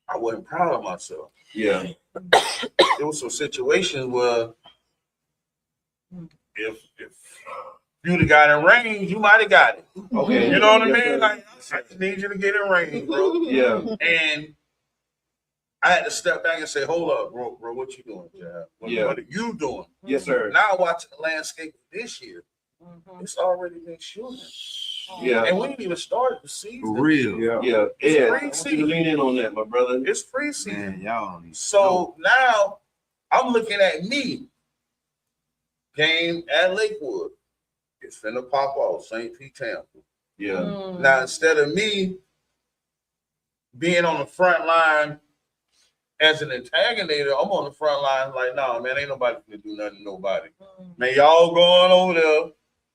I wasn't proud of myself. Yeah. There was some situations where if you'd have got in range, you might have got it. Okay. You know what I Yes, mean? sir. Like, I just need you to get in range, bro. Yeah. And I had to step back and say, hold up, bro, what you doing, Chad? What are you doing? Yes, sir. Now watching the landscape this year, it's already been shooting. Yeah. And we didn't even start the season. For real. Yeah. Yeah. It's Yeah. I free want you to lean in on that, my brother. It's preseason. Man, y'all don't even So now I'm looking at me. Game at Lakewood. It's finna pop off St. Pete Tampa. Yeah. Now instead of me being on the front line as an antagonator, I'm on the front line like, nah, man, ain't nobody gonna do nothing to nobody. Man, y'all going over there.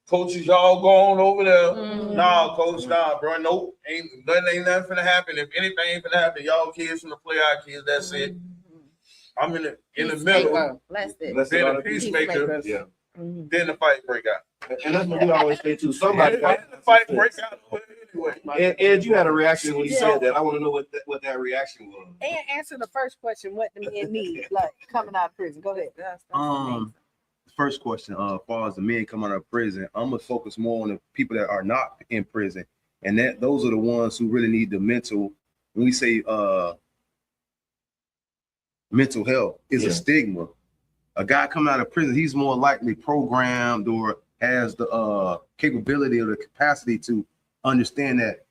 Coaches, y'all going over there. Nah, coach, nah, bro. Nope. Ain't nothing finna happen. If anything ain't finna happen, y'all kids finna play our kids. That's it. I'm in the middle. Bless it. Let's Being say a peacemaker. Yeah. Then the fight break out. And that's what we always say too. Somebody Then the fight break out anyway. Ed, you had a reaction when you Yeah. said that. I want to know what that reaction was. And answer the first question: what the men need, like coming out of prison. Go ahead. First question, as far as the men coming out of prison, I'm gonna focus more on the people that are not in prison, and those are the ones who really need the mental. When we say mental health is a stigma. A guy coming out of prison, he's more likely programmed or has the capability or the capacity to understand that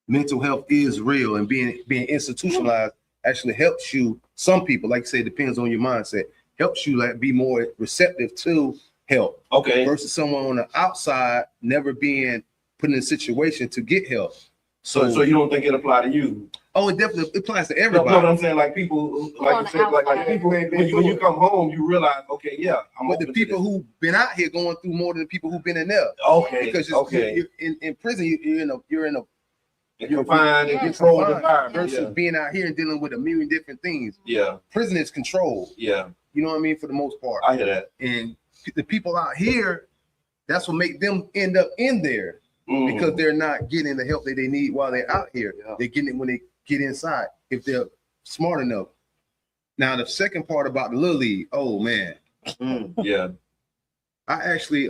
mental health is real, and being institutionalized actually helps you. Some people, like you say, depends on your mindset, helps you like be more receptive to help. Okay. Versus someone on the outside never being put in a situation to get help. So you don't think it apply to you? Oh, it definitely applies to No, everybody. no, I'm saying like people, like you said, like people, when you come home, you realize, okay, yeah, I'm But the open to people who've been out here going through more than the people who've been in there. Okay. Because Okay. you're in prison, you're in a confined and controlled environment. versus Yeah. being out here and dealing with a million different things. Yeah. Prison is controlled. Yeah. You know what I mean? For the most part. I hear that. And the people out here, that's what make them end up in there because they're not getting the help that they need while they're out here. Yeah. They're getting it when they get inside, if they're smart enough. Now, the second part about the Little League, oh man. Yeah. I actually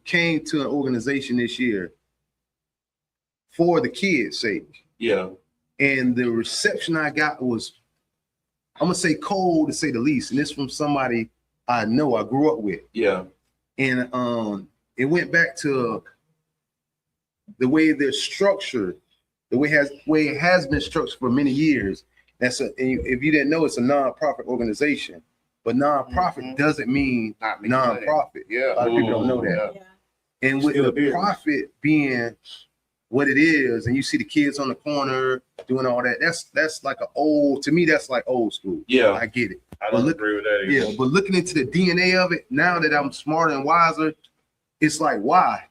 came to an organization this year for the kids' sake. Yeah. And the reception I got was, I'm gonna say cold to say the least. And this from somebody I know, I grew up with. Yeah. And it went back to the way they're structured, the way it has been structured for many years. If you didn't know, it's a nonprofit organization. But nonprofit doesn't mean nonprofit. Yeah. A lot of people don't know that. Yeah. And with Still a the business. profit being what it is, and you see the kids on the corner doing all that, that's like to me, that's like old school. Yeah. I get it. I don't agree with that either. Yeah, but looking into the DNA of it, now that I'm smarter and wiser, it's like, why?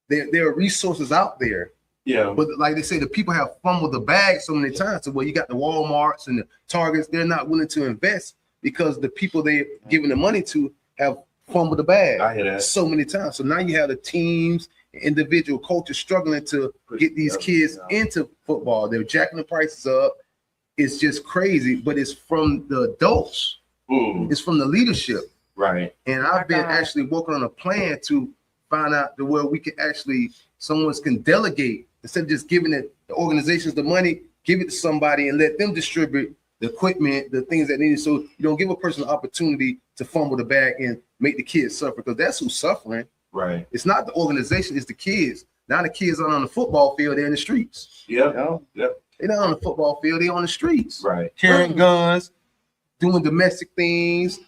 There are resources out there. Yeah. But like they say, the people have fun with the bag so many times. So where you got the Walmarts and the Targets, they're not willing to invest because the people they're giving the money to have fun with the bag I hear that. so many times. So now you have the teams, individual coaches struggling to get these kids into football. They're jacking the prices up. It's just crazy, but it's from the adults. It's from the leadership. Right. And I've been actually working on a plan to find out the where we can actually, someone can delegate instead of just giving the organizations the money, give it to somebody and let them distribute the equipment, the things that they need. So you don't give a person an opportunity to fumble the bag and make the kids suffer, because that's who's suffering. Right. It's not the organization, it's the kids. Now the kids aren't on the football field, they're in the streets. Yeah. Yeah. They're not on the football field, they're on the streets. Right. Carrying guns, doing domestic things.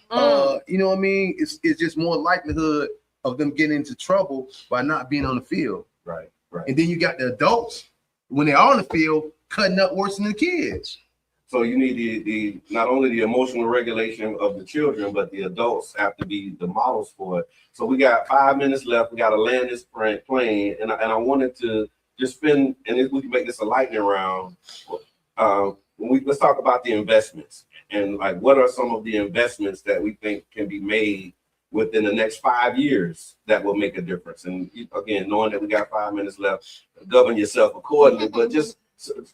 You know what I mean? It's just more likelihood of them getting into trouble by not being on the field. Right. And then you got the adults when they're on the field cutting up worse than the kids. So you need the not only the emotional regulation of the children, but the adults have to be the models for it. So we got 5 minutes left. We got to land this plane, and I wanted to just spend, and if we can make this a lightning round. Let's talk about the investments and like what are some of the investments that we think can be made within the next 5 years that will make a difference. And again, knowing that we got 5 minutes left, govern yourself accordingly, but just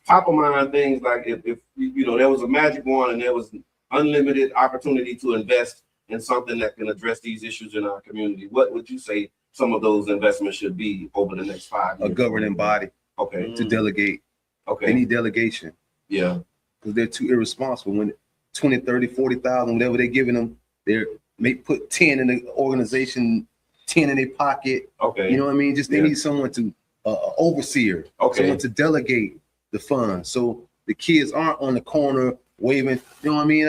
top of mind things like if you know there was a magic wand and there was unlimited opportunity to invest in something that can address these issues in our community, what would you say some of those investments should be over the next 5 years? A governing body Okay. to delegate. Okay. They need delegation. Yeah. Because they're too irresponsible. When 20, 30, 40,000, whatever they're giving them, they may put 10 in the organization, 10 in their pocket. Okay. You know what I mean? Just they need someone to overseer, someone to delegate the funds. So the kids aren't on the corner waving. You know what I mean?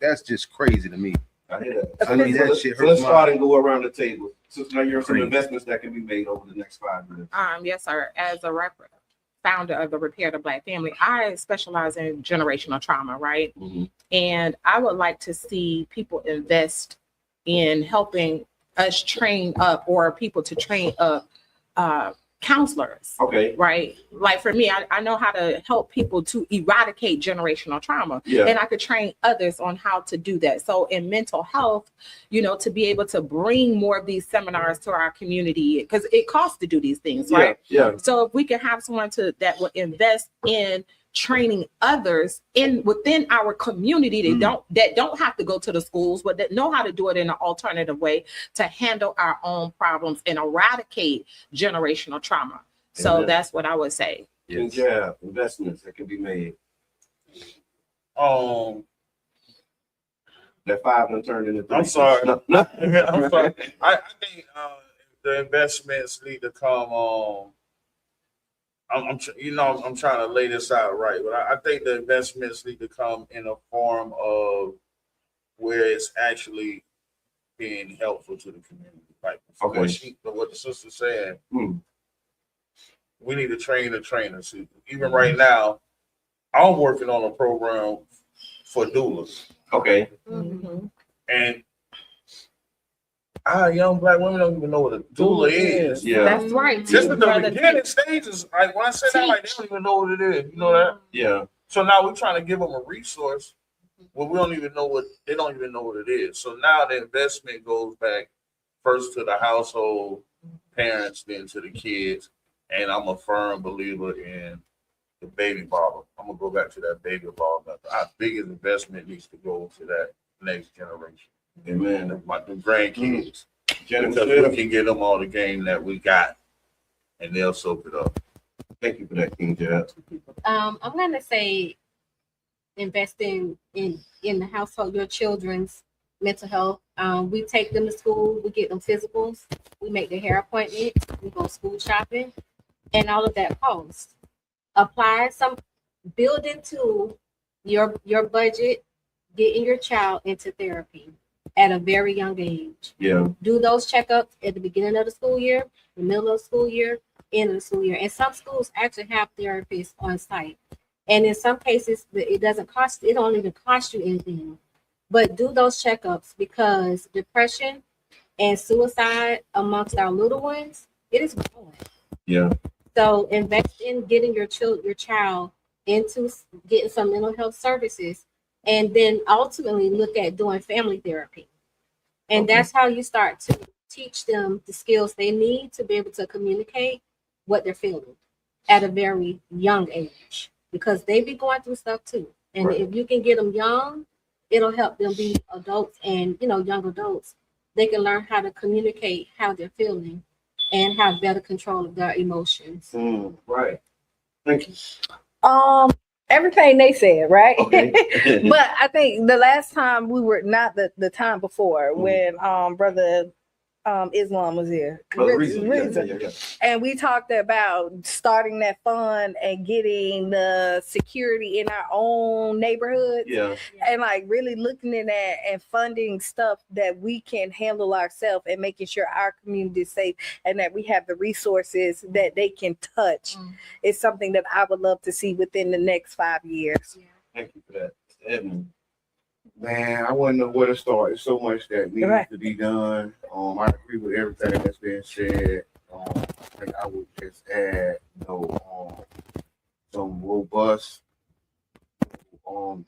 That's just crazy to me. I hear that. I mean, that shit hurts. Let's start and go around the table. So now you're some investments that can be made over the next 5 years. Yes, sir. As a founder of the Repair the Black Family, I specialize in generational trauma, right? Mm-hmm. And I would like to see people invest in helping us train up, or people to train up counselors. Okay. Right. Like for me, I know how to help people to eradicate generational trauma. Yeah. And I could train others on how to do that. So in mental health, you know, to be able to bring more of these seminars to our community, because it costs to do these things, right? Yeah. So if we can have someone that will invest in training others within our community that don't have to go to the schools, but that know how to do it in an alternative way to handle our own problems and eradicate generational trauma. So that's what I would say. Yes. Yeah, investments that can be made. That 5 and turned into 3. I'm sorry. No. I'm sorry. I think the investments need to come on. I'm trying to lay this out right, but I think the investments need to come in a form of where it's actually being helpful to the community. Like what the sister said, we need to train the trainers. Even right now, I'm working on a program for doulas. Okay. Mm-hmm. And our young Black women don't even know what a doula is. Yeah. That's right. Just at the beginning stages, like when I say that, like they don't even know what it is. You know that? Yeah. So now we're trying to give them a resource where we don't even know what they don't even know what it is. So now the investment goes back first to the household, parents, then to the kids. And I'm a firm believer in the baby barber. I'm gonna go back to that baby barber. Our biggest investment needs to go to that next generation. Amen. My grandkids. Jennifer, Because we can get them all the game that we got, and they'll soak it up. thank you for that, King Jazz. I'm gonna say investing in the household, your children's mental health. We take them to school, we get them physicals, we make their hair appointments, we go school shopping, and all of that costs. Build into your budget, getting your child into therapy at a very young age. Yeah. Do those checkups at the beginning of the school year, the middle of the school year, end of the school year. And some schools actually have therapists on site. And in some cases, it don't even cost you anything. But do those checkups, because depression and suicide amongst our little ones, it is growing. Yeah. So invest in getting your child into getting some mental health services, and then ultimately look at doing family therapy. And that's how you start to teach them the skills they need to be able to communicate what they're feeling at a very young age, because they be going through stuff too. And if you can get them young, it'll help them be adults, and young adults. They can learn how to communicate how they're feeling and have better control of their emotions. Right. Thank you. Everything they said, right? Okay. But I think the last time we were, not the time before, when brother Islam was here. Reza. Yeah. And we talked about starting that fund and getting the security in our own neighborhoods. Yeah. And like really looking at that and funding stuff that we can handle ourselves and making sure our community is safe and that we have the resources that they can touch is something that I would love to see within the next 5 years. Thank you for that, Edmund. Man, I wouldn't know where to start. There's so much that needs Right. to be done. I agree with everything that's been said. I think I would just add, some robust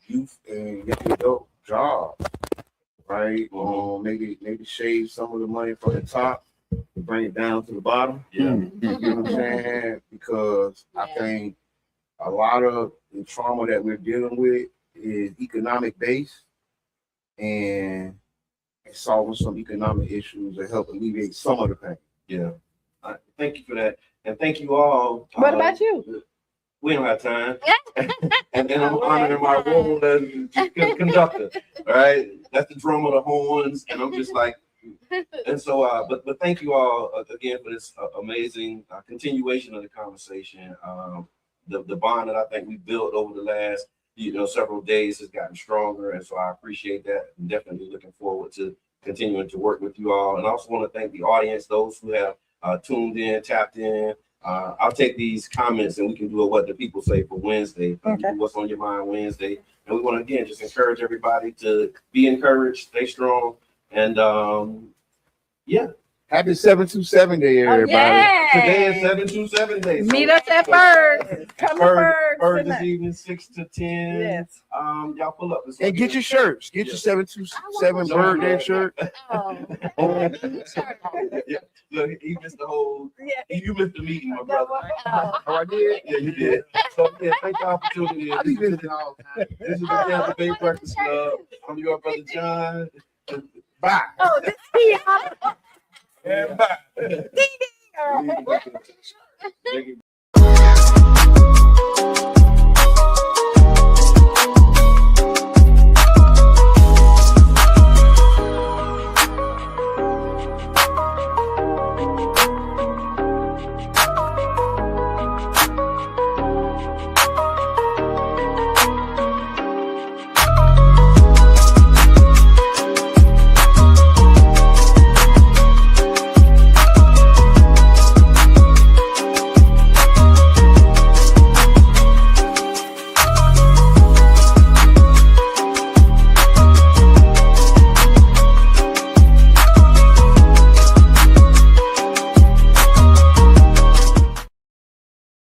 youth and young adult jobs, right? Maybe shave some of the money from the top and bring it down to the bottom. Yeah. You know what I'm saying? Because I think a lot of the trauma that we're dealing with is economic based, and solving some economic issues to help alleviate some of the pain. Yeah. Thank you for that. And thank you all. What about you? We don't have time. And then I'm honoring my role as conductor. All right. That's the drum of the horns. And I'm just like, and so, but thank you all again for this amazing continuation of the conversation. The bond that I think we built over the last, several days has gotten stronger. And so I appreciate that. I'm definitely looking forward to continuing to work with you all. And I also want to thank the audience, those who have tuned in, tapped in. I'll take these comments and we can do a What the People Say for Wednesday. Okay. What's on your mind Wednesday. And we want to, again, just encourage everybody to be encouraged, stay strong. And Happy 727 Day, everybody. today is 727 Day. So Meet us at Bird. Come to Bird. Bird this evening, 6 to 10. Yes. Y'all pull up. And get your shirts. Get your 727 birthday shirt. Look, he missed the whole. Yeah. You missed the meeting, my brother. Oh, I did? Yeah, you did. So yeah, thank y'all for tuning in. I be visiting all the time. This is the Tampa Bay Breakfast Club. I'm your brother John. Bye. Oh, this is And bye.